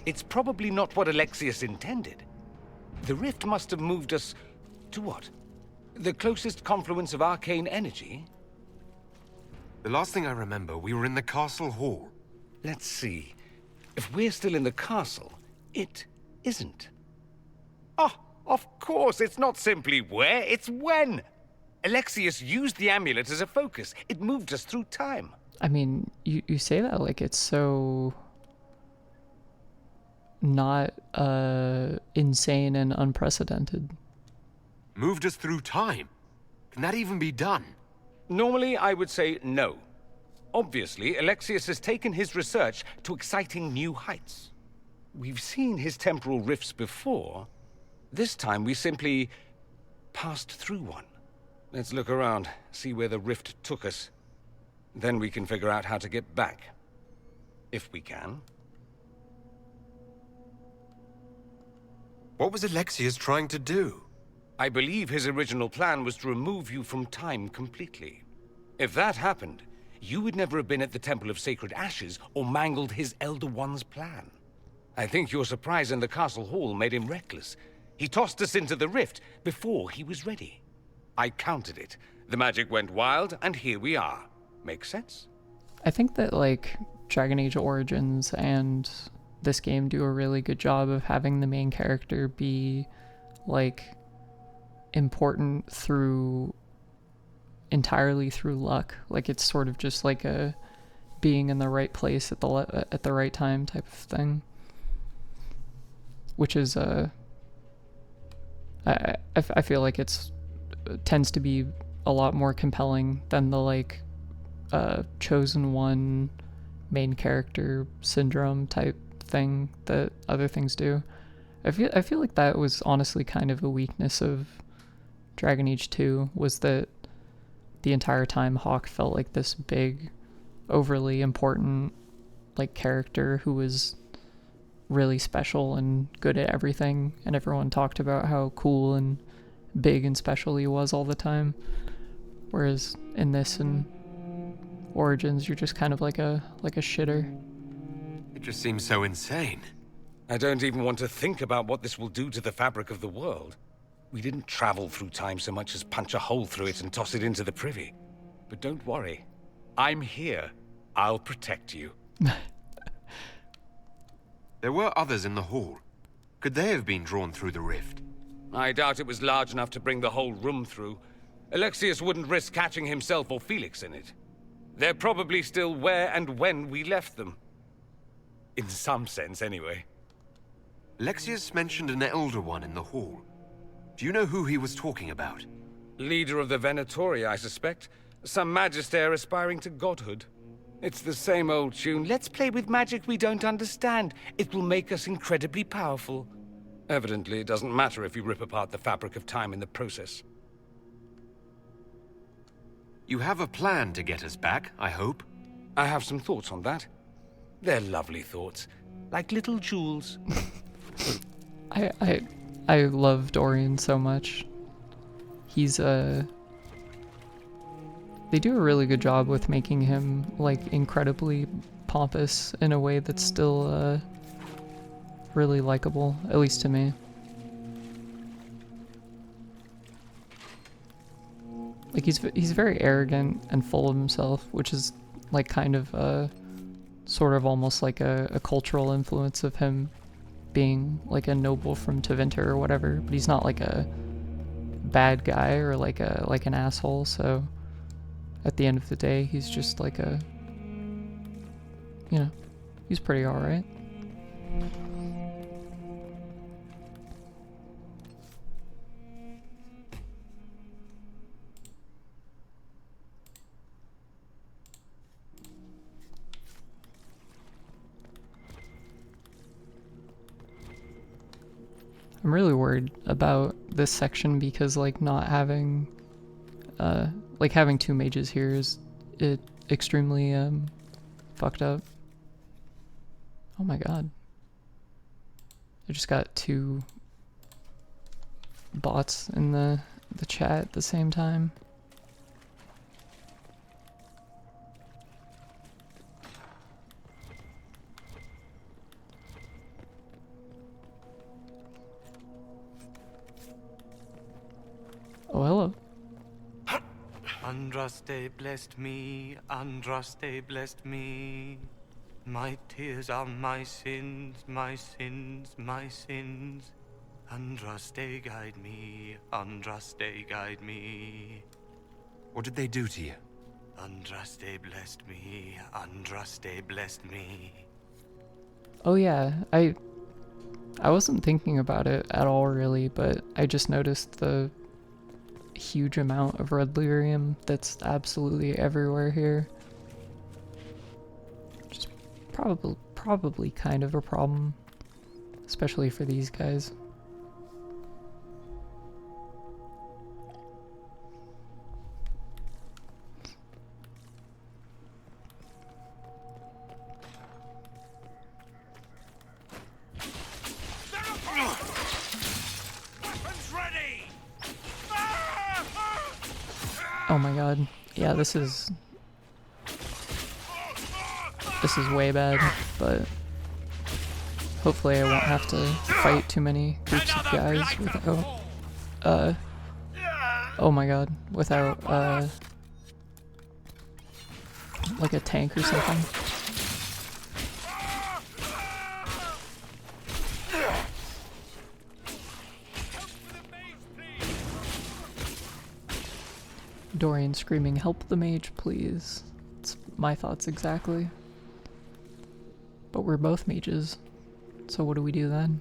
It's probably not what Alexius intended. The rift must have moved us to what? The closest confluence of arcane energy? The last thing I remember, we were in the castle hall. Let's see. If we're still in the castle, it isn't. Oh, of course, it's not simply where, it's when. Alexius used the amulet as a focus. It moved us through time. I mean, you say that like it's so not insane and unprecedented. Moved us through time? Can that even be done? Normally, I would say no. Obviously, Alexius has taken his research to exciting new heights. We've seen his temporal rifts before. This time, we simply passed through one. Let's look around, see where the rift took us. Then we can figure out how to get back. If we can. What was Alexius trying to do? I believe his original plan was to remove you from time completely. If that happened, you would never have been at the Temple of Sacred Ashes or mangled his Elder One's plan. I think your surprise in the castle hall made him reckless. He tossed us into the rift before he was ready. I countered it. The magic went wild, and here we are. Make sense? I think that, like, Dragon Age Origins and this game do a really good job of having the main character be, like, important entirely through luck. Like, it's sort of just like a being in the right place at the right time type of thing, which is I feel like it tends to be a lot more compelling than the like chosen one main character syndrome type thing that other things do. I feel like that was honestly kind of a weakness of Dragon Age 2, was that the entire time Hawke felt like this big, overly important like character who was really special and good at everything, and everyone talked about how cool and big and special he was all the time. Whereas in this and Origins, you're just kind of like a shitter. It just seems so insane. I don't even want to think about what this will do to the fabric of the world. We didn't travel through time so much as punch a hole through it and toss it into the privy. But don't worry. I'm here. I'll protect you. There were others in the hall. Could they have been drawn through the rift? I doubt it was large enough to bring the whole room through. Alexius wouldn't risk catching himself or Felix in it. They're probably still where and when we left them. In some sense, anyway. Alexius mentioned an Elder One in the hall. Do you know who he was talking about? Leader of the Venatori, I suspect. Some magister aspiring to godhood. It's the same old tune. Let's play with magic we don't understand. It will make us incredibly powerful. Evidently, it doesn't matter if you rip apart the fabric of time in the process. You have a plan to get us back, I hope? I have some thoughts on that. They're lovely thoughts. Like little jewels. I love Dorian so much. He's they do a really good job with making him like incredibly pompous in a way that's still really likable, at least to me. Like, he's very arrogant and full of himself, which is, like, kind of, sort of almost like a cultural influence of him being, like, a noble from Tevinter or whatever, but he's not, like, a bad guy or, like, an asshole, so at the end of the day, he's just, like, you know, he's pretty alright. I'm really worried about this section because, like, not having, like, having 2 mages here is extremely, fucked up. Oh my god. I just got 2 bots in the chat at the same time. Oh, hello. Andraste blessed me, Andraste blessed me. My tears are my sins, my sins, my sins. Andraste guide me, Andraste guide me. What did they do to you? Andraste blessed me, Andraste blessed me. Oh yeah, I wasn't thinking about it at all really, but I just noticed the huge amount of red lyrium that's absolutely everywhere here. Just probably kind of a problem, especially for these guys. Oh my god. Yeah, this is way bad, but hopefully I won't have to fight too many groups of guys without, oh my god, without, like a tank or something. Dorian screaming, "Help the mage, please." It's my thoughts exactly. But we're both mages, so what do we do then?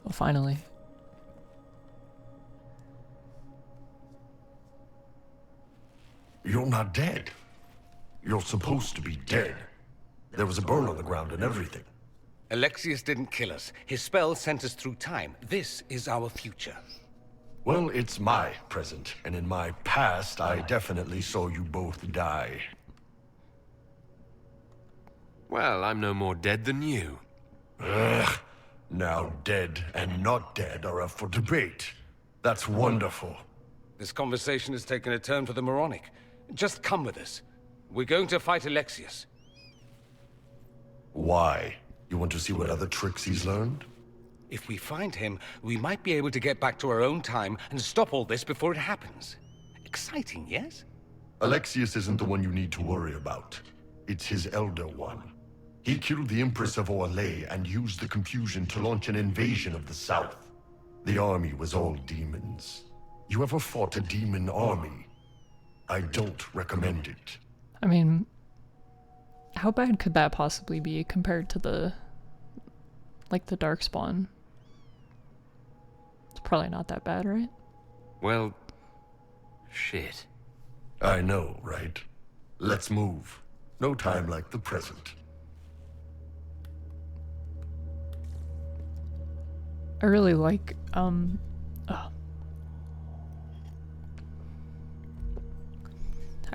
Oh, finally. You're not dead. You're supposed to be dead. There was a burn on the ground and everything. Alexius didn't kill us. His spell sent us through time. This is our future. Well, it's my present, and in my past, I definitely saw you both die. Well, I'm no more dead than you. Ugh. Now dead and not dead are up for debate. That's wonderful. This conversation has taken a turn for the moronic. Just come with us. We're going to fight Alexius. Why? You want to see what other tricks he's learned? If we find him, we might be able to get back to our own time and stop all this before it happens. Exciting, yes? Alexius isn't the one you need to worry about. It's his Elder One. He killed the Empress of Orlais and used the confusion to launch an invasion of the South. The army was all demons. You ever fought a demon army? I don't recommend it. I mean, how bad could that possibly be compared to the Darkspawn? It's probably not that bad, right? Well, shit. I know, right? Let's move. No time like the present. I really like, I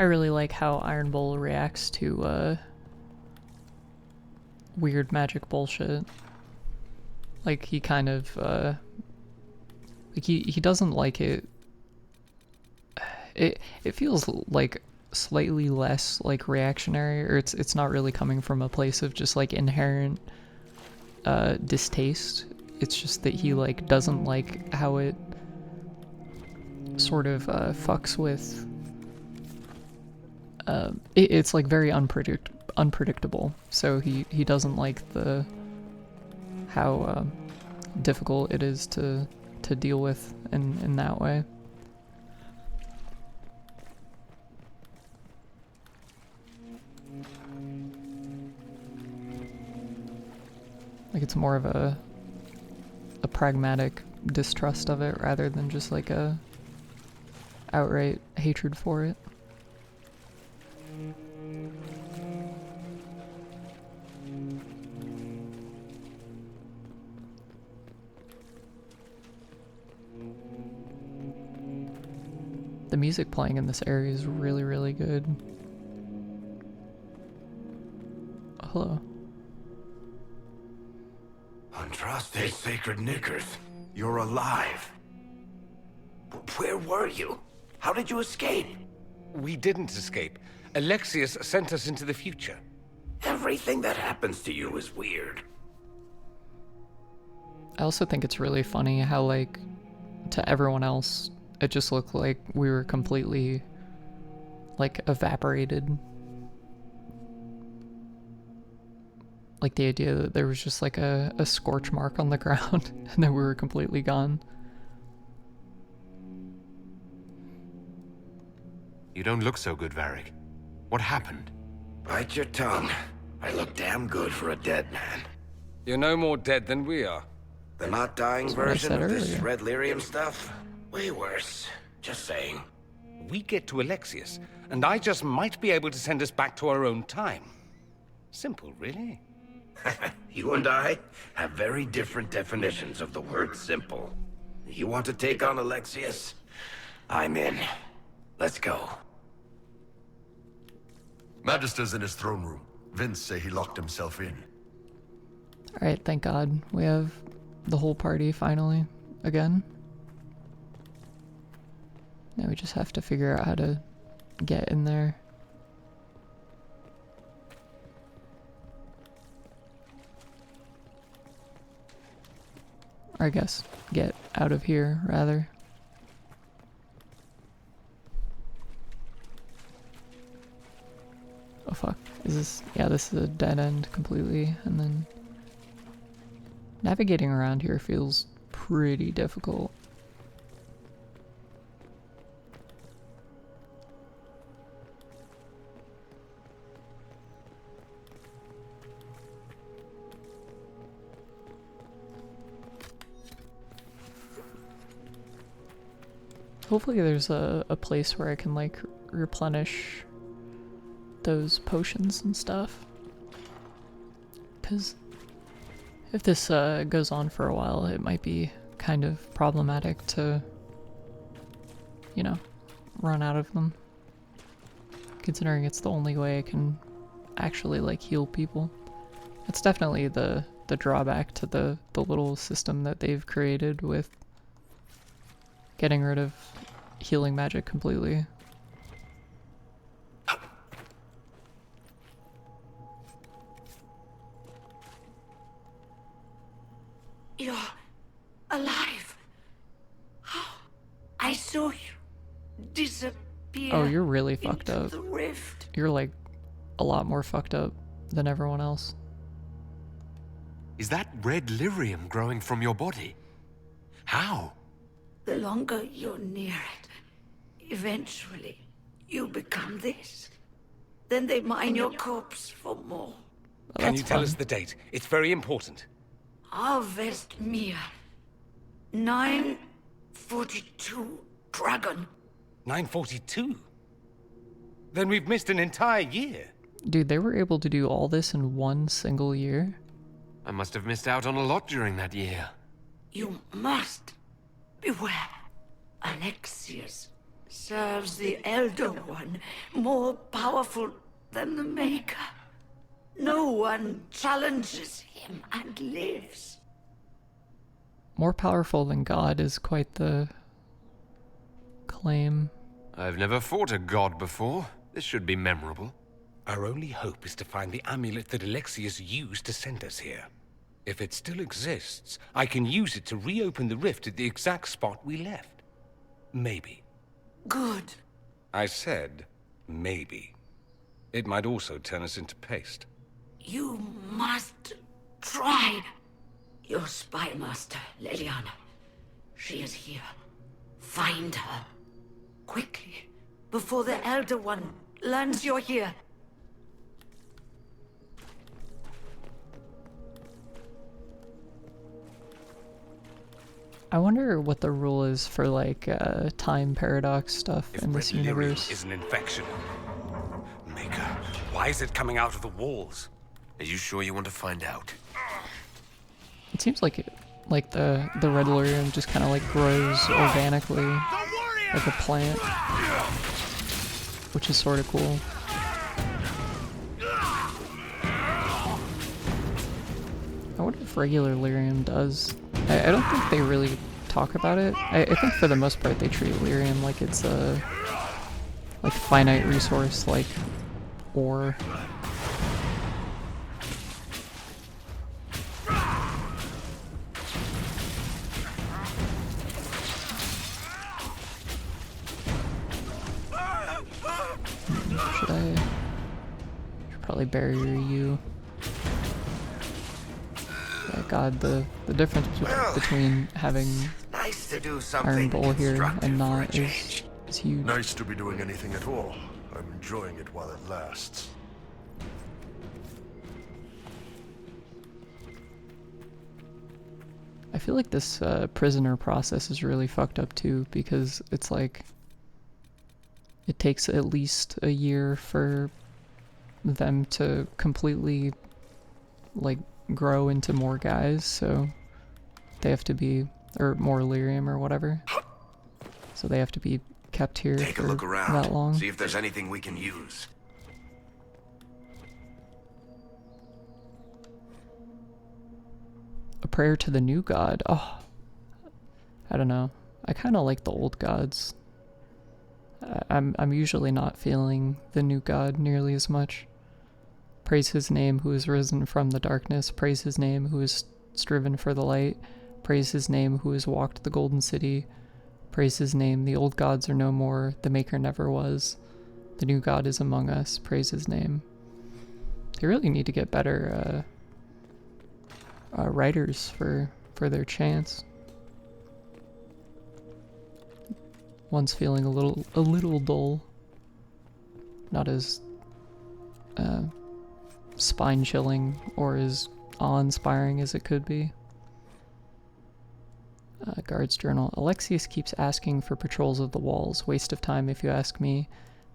really like how Iron Bull reacts to, weird magic bullshit. Like, he kind of, like, he doesn't like it. It feels like slightly less like reactionary, or it's not really coming from a place of just like inherent distaste. It's just that he like doesn't like how it sort of fucks with it's like very unpredictable, so he doesn't like the how difficult it is to deal with in that way. Like it's more of a pragmatic distrust of it rather than just like a outright hatred for it. The music playing in this area is really, really good. Oh, hello. Andraste Sacred Knickers, you're alive. Where were you? How did you escape? We didn't escape. Alexius sent us into the future. Everything that happens to you is weird. I also think it's really funny how, like, to everyone else, it just looked like we were completely, like, evaporated. Like the idea that there was just like a scorch mark on the ground and that we were completely gone. You don't look so good, Varric. What happened? Bite your tongue. I look damn good for a dead man. You're no more dead than we are. The not dying That's what I version said of this earlier. red lyrium stuff? Way worse. Just saying. We get to Alexius, and I just might be able to send us back to our own time. Simple, really. You and I have very different definitions of the word simple. You want to take on Alexius? I'm in. Let's go. Magister's in his throne room. Vince say he locked himself in. Alright, thank God. We have the whole party finally, again. Now we just have to figure out how to get in there. Or I guess, get out of here, rather. Oh fuck, is this, yeah, this is a dead end completely, and then navigating around here feels pretty difficult. Hopefully there's a place where I can like replenish those potions and stuff. Because if this goes on for a while, it might be kind of problematic to, you know, run out of them. Considering it's the only way I can actually like heal people. It's definitely the drawback to the little system that they've created with getting rid of healing magic completely. You're alive. I saw you disappear. Oh, you're really fucked into up. The rift. You're like a lot more fucked up than everyone else. Is that red lyrium growing from your body? How? The longer you're near it, eventually you become this. Then they mine your corpse for more. Can you tell us the date? It's very important. Harvest Mia. 942 Dragon. 942? Then we've missed an entire year. Dude, they were able to do all this in one single year? I must have missed out on a lot during that year. You must beware. Alexius serves the Elder One, more powerful than the Maker. No one challenges him and lives. More powerful than God is quite the claim. I've never fought a god before. This should be memorable. Our only hope is to find the amulet that Alexius used to send us here. If it still exists, I can use it to reopen the rift at the exact spot we left. Maybe. Good. I said, maybe. It might also turn us into paste. You must try. Your spy master, Leliana. She is here. Find her. Quickly. Before the Elder One learns you're here. I wonder what the rule is for like time paradox stuff in this universe. Is an infection. Maker, why is it coming out of the walls? Are you sure you want to find out? It seems like the red lyrium just kind of like grows organically, like a plant, which is sort of cool. I wonder if regular lyrium does. I don't think they really talk about it. I think for the most part they treat lyrium like it's a like finite resource, like ore. Should probably bury you. Yeah, God, the difference between having Nice to do Iron Bowl here and not is huge. Nice to be doing anything at all. I'm enjoying it while it lasts. I feel like this prisoner process is really fucked up too, because it's like it takes at least a year for them to completely like grow into more guys, so they have to be, or more lyrium or whatever, so they have to be kept here Take a for look around. that long. See if there's anything we can use. A prayer to the new god. Oh, I don't know. I kind of like the old gods. I'm usually not feeling the new god nearly as much. Praise his name who is risen from the darkness. Praise his name who is striven for the light. Praise his name who has walked the golden city. Praise his name. The old gods are no more. The maker never was. The new god is among us. Praise his name. They really need to get better writers for their chants. One's feeling a little dull. Not as spine-chilling or as awe-inspiring as it could be. Guard's journal. Alexius keeps asking for patrols of the walls. Waste of time if you ask me.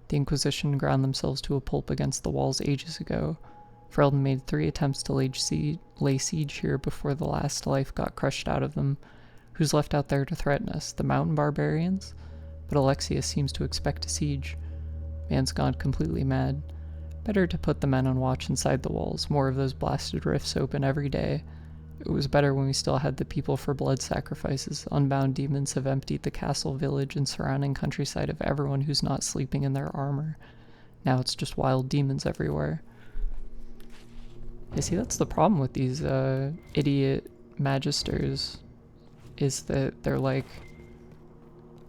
The Inquisition ground themselves to a pulp against the walls ages ago. Ferelden made 3 attempts to lay siege here before the last life got crushed out of them. Who's left out there to threaten us? The mountain barbarians? But Alexius seems to expect a siege. Man's gone completely mad. Better to put the men on watch inside the walls. More of those blasted rifts open every day. It was better when we still had the people for blood sacrifices. Unbound demons have emptied the castle, village, and surrounding countryside of everyone who's not sleeping in their armor. Now it's just wild demons everywhere. You see, that's the problem with these idiot magisters, is that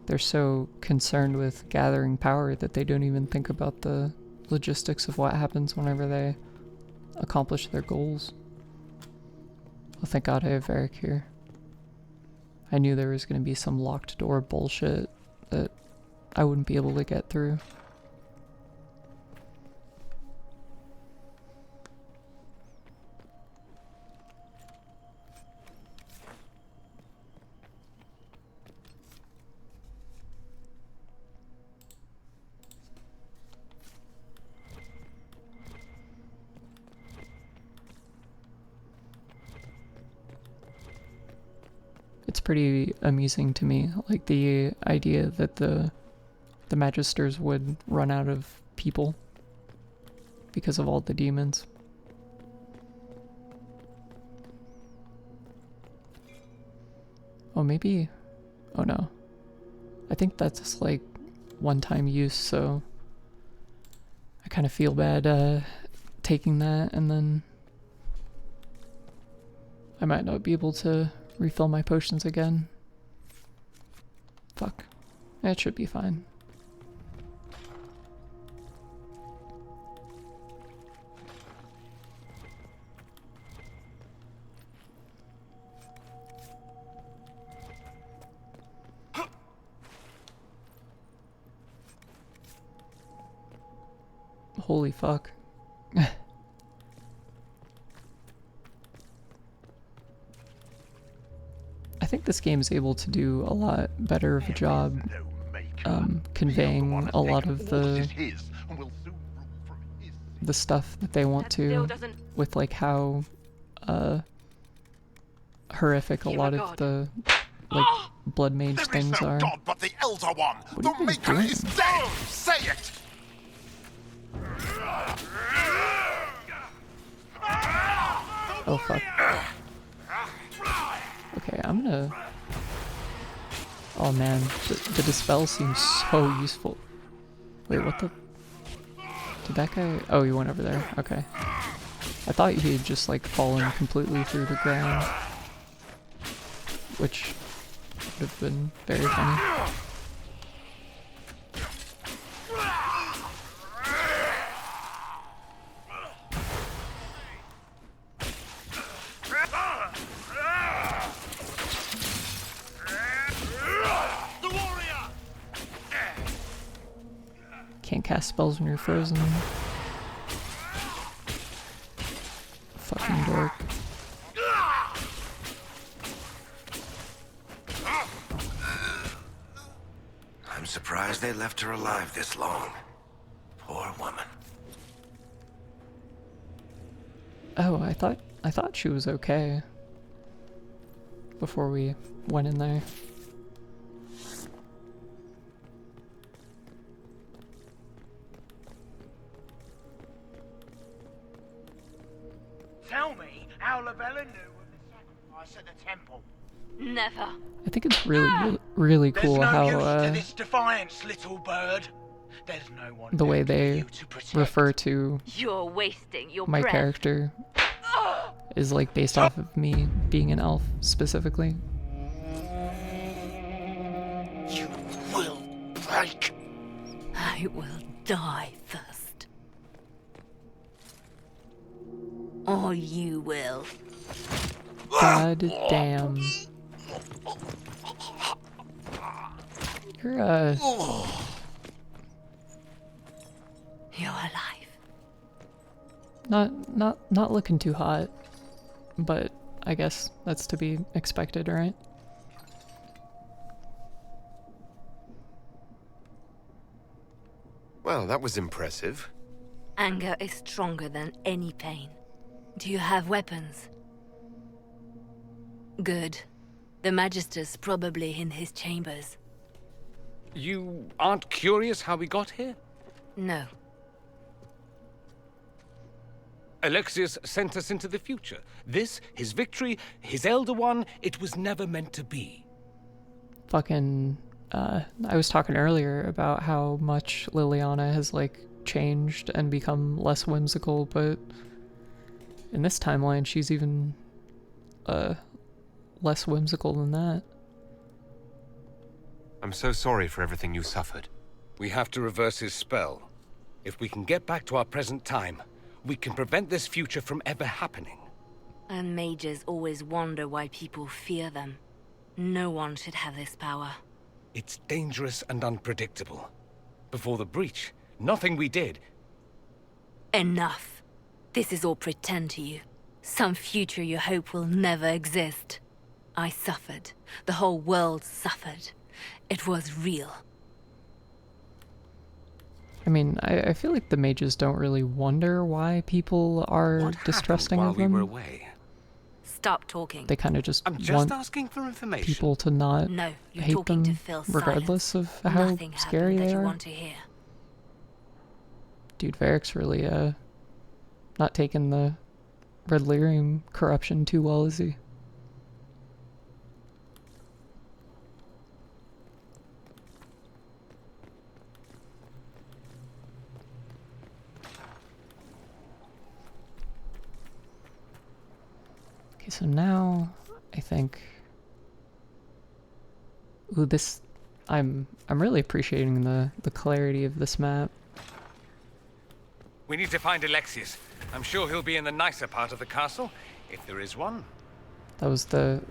they're so concerned with gathering power that they don't even think about the logistics of what happens whenever they accomplish their goals. Oh, thank God I have Varric here. I knew there was going to be some locked door bullshit that I wouldn't be able to get through. It's pretty amusing to me, like the idea that the Magisters would run out of people because of all the demons. Oh, maybe... oh no. I think that's just like one-time use, so kind of feel bad taking that, and then I might not be able to refill my potions again. Fuck. It should be fine. Holy fuck. I think this game is able to do a lot better of a job conveying a lot of the stuff that they want to, with like how horrific a lot of the like blood mage things are. God but the Elder One! What The are you guys Maker doing? is dead! Say it! Oh fuck. Okay, I'm gonna... Oh man, the dispel seems so useful. Wait, what the... Did that guy... Oh, he went over there. Okay. I thought he had just like fallen completely through the ground. Which would have been very funny. Can't cast spells when you're frozen. Fucking dork. I'm surprised they left her alive this long. Poor woman. Oh, I thought she was okay before we went in there. Tell me how Lavella knew of the sacrifice at the temple. Never. I think it's really cool There's no how use to this defiance, little bird. There's no one the way they refer to You're wasting your my breath. character is like based off of me being an elf specifically. You will break. I will die first. Or you will. God damn. You're You're alive. not looking too hot, but I guess that's to be expected, right? Well, that was impressive. Anger is stronger than any pain. Do you have weapons? Good. The Magister's probably in his chambers. You aren't curious how we got here? No. Alexius sent us into the future. This, his victory, his Elder One, it was never meant to be. Fucking, I was talking earlier about how much Liliana has, like, changed and become less whimsical, but in this timeline, she's even, less whimsical than that. I'm so sorry for everything you suffered. We have to reverse his spell. If we can get back to our present time, we can prevent this future from ever happening. And mages always wonder why people fear them. No one should have this power. It's dangerous and unpredictable. Before the breach, nothing we did... Enough. This is all pretend to you. Some future you hope will never exist. I suffered. The whole world suffered. It was real. I mean, I feel like the mages don't really wonder why people are distrusting of them. We were away? Stop talking. They kind of just I'm just want asking for information. people to not No, you're hate talking them to fill regardless silence. of how Nothing scary happened that they you are. want to hear. Dude, Varric's really not taking the Red Lyrium corruption too well, is he? Okay, so now I think. Ooh, this. I'm really appreciating the clarity of this map. We need to find Alexius. I'm sure he'll be in the nicer part of the castle, if there is one. That was the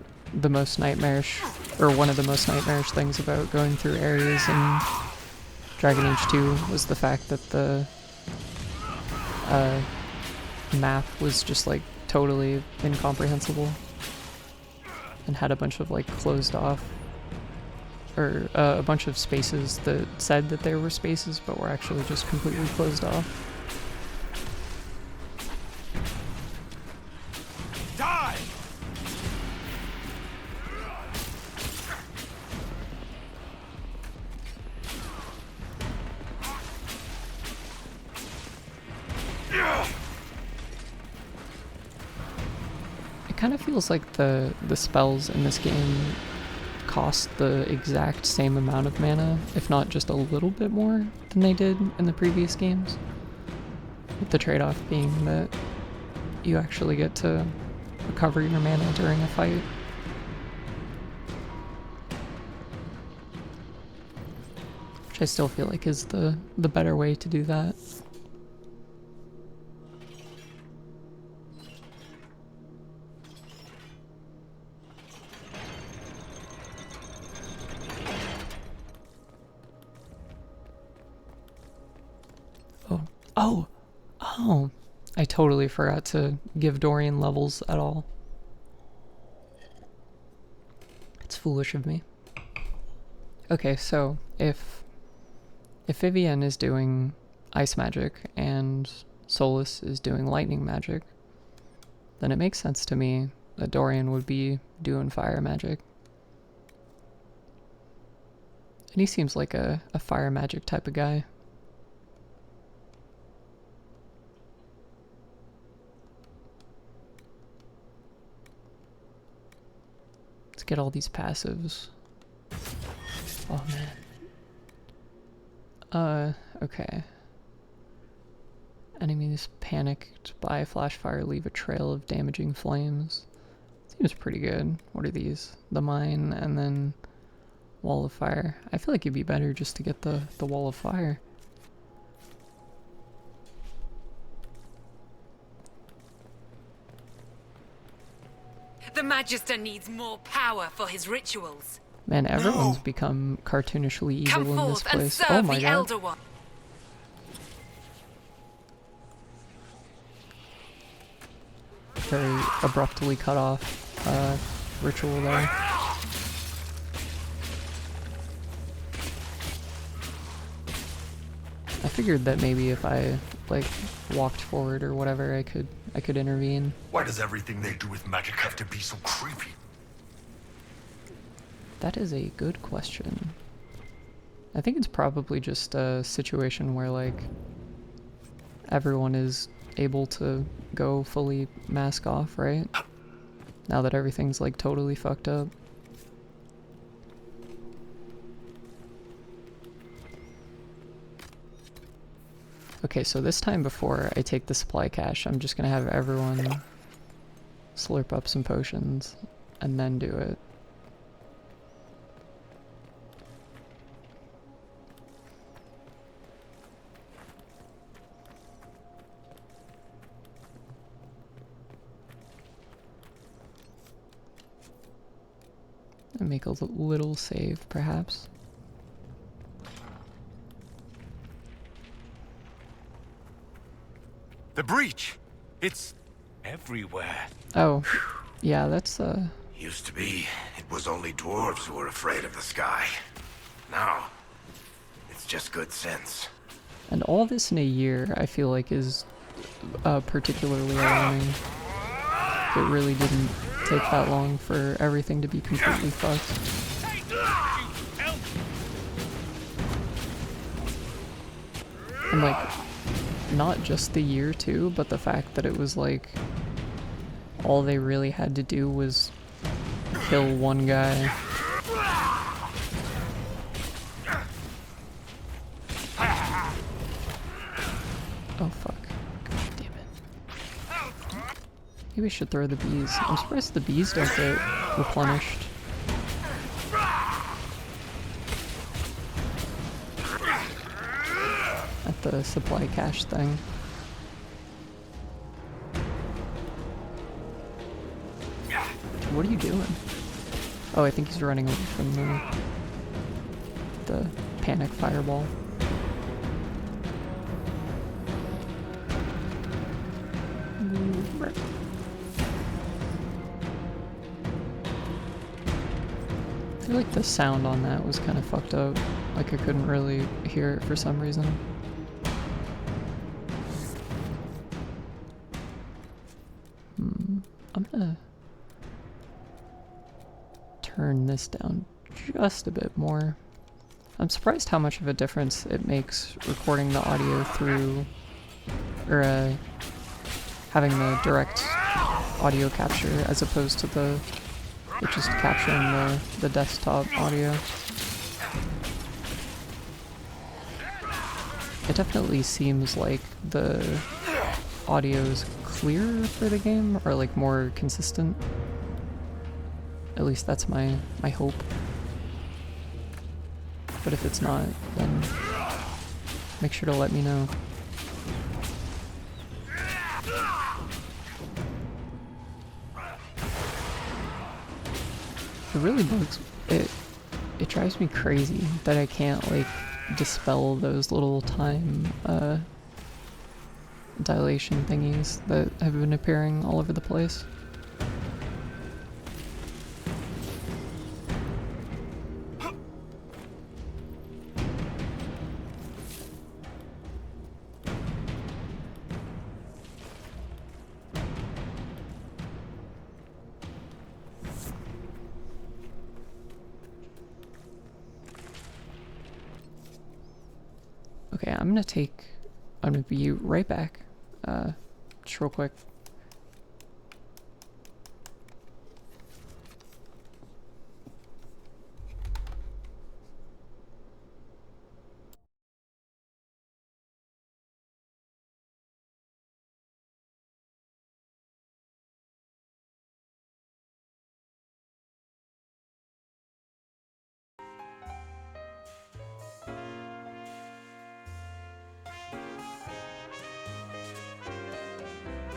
most nightmarish, or one of the most nightmarish things about going through areas in Dragon Age 2 was the fact that the map was just like totally incomprehensible and had a bunch of like closed off, or a bunch of spaces that said that there were spaces but were actually just completely closed off. Die! It kind of feels like the spells in this game cost the exact same amount of mana, if not just a little bit more than they did in the previous games. With the trade-off being that you actually get to recover your mana during a fight. Which I still feel like is the better way to do that. Oh, I totally forgot to give Dorian levels at all. It's foolish of me. Okay, so if Vivienne is doing ice magic and Solus is doing lightning magic, then it makes sense to me that Dorian would be doing fire magic. And he seems like a fire magic type of guy. Get all these passives. Oh man. Okay. Enemies panicked by flash fire leave a trail of damaging flames. Seems pretty good. What are these? The mine and then wall of fire. I feel like it'd be better just to get the wall of fire. The Magister needs more power for his rituals. Man, everyone's become cartoonishly evil in this place. Oh my god. Elder One. Very abruptly cut off ritual there. I figured that maybe if I like walked forward or whatever, I could intervene. Why does everything they do with magic have to be so creepy? That is a good question. I think it's probably just a situation where like everyone is able to go fully mask off, right? Now that everything's like totally fucked up. Okay, so this time before I take the supply cache, I'm just gonna have everyone slurp up some potions and then do it. And make a little save, perhaps. The breach! It's everywhere. Oh, yeah, that's Used to be, it was only dwarves who were afraid of the sky. Now, it's just good sense. And all this in a year, I feel like, is particularly alarming. It really didn't take that long for everything to be completely fucked. And like, not just the year too, but the fact that it was like, all they really had to do was kill one guy. Oh fuck. God damn it. Maybe I should throw the bees. I'm surprised the bees don't get replenished. At the supply cache thing. What are you doing? Oh, I think he's running away from the panic fireball. I feel like the sound on that was kind of fucked up. Like I couldn't really hear it for some reason. I'm gonna turn this down just a bit more. I'm surprised how much of a difference it makes recording the audio through, or having the direct audio capture as opposed to it just capturing the desktop audio. It definitely seems like the audio is clearer for the game, or like more consistent. At least that's my hope. But if it's not, then make sure to let me know. It really bugs it. It drives me crazy that I can't like dispel those little time dilation thingies that have been appearing all over the place. Okay, I'm gonna be right back. Just real quick.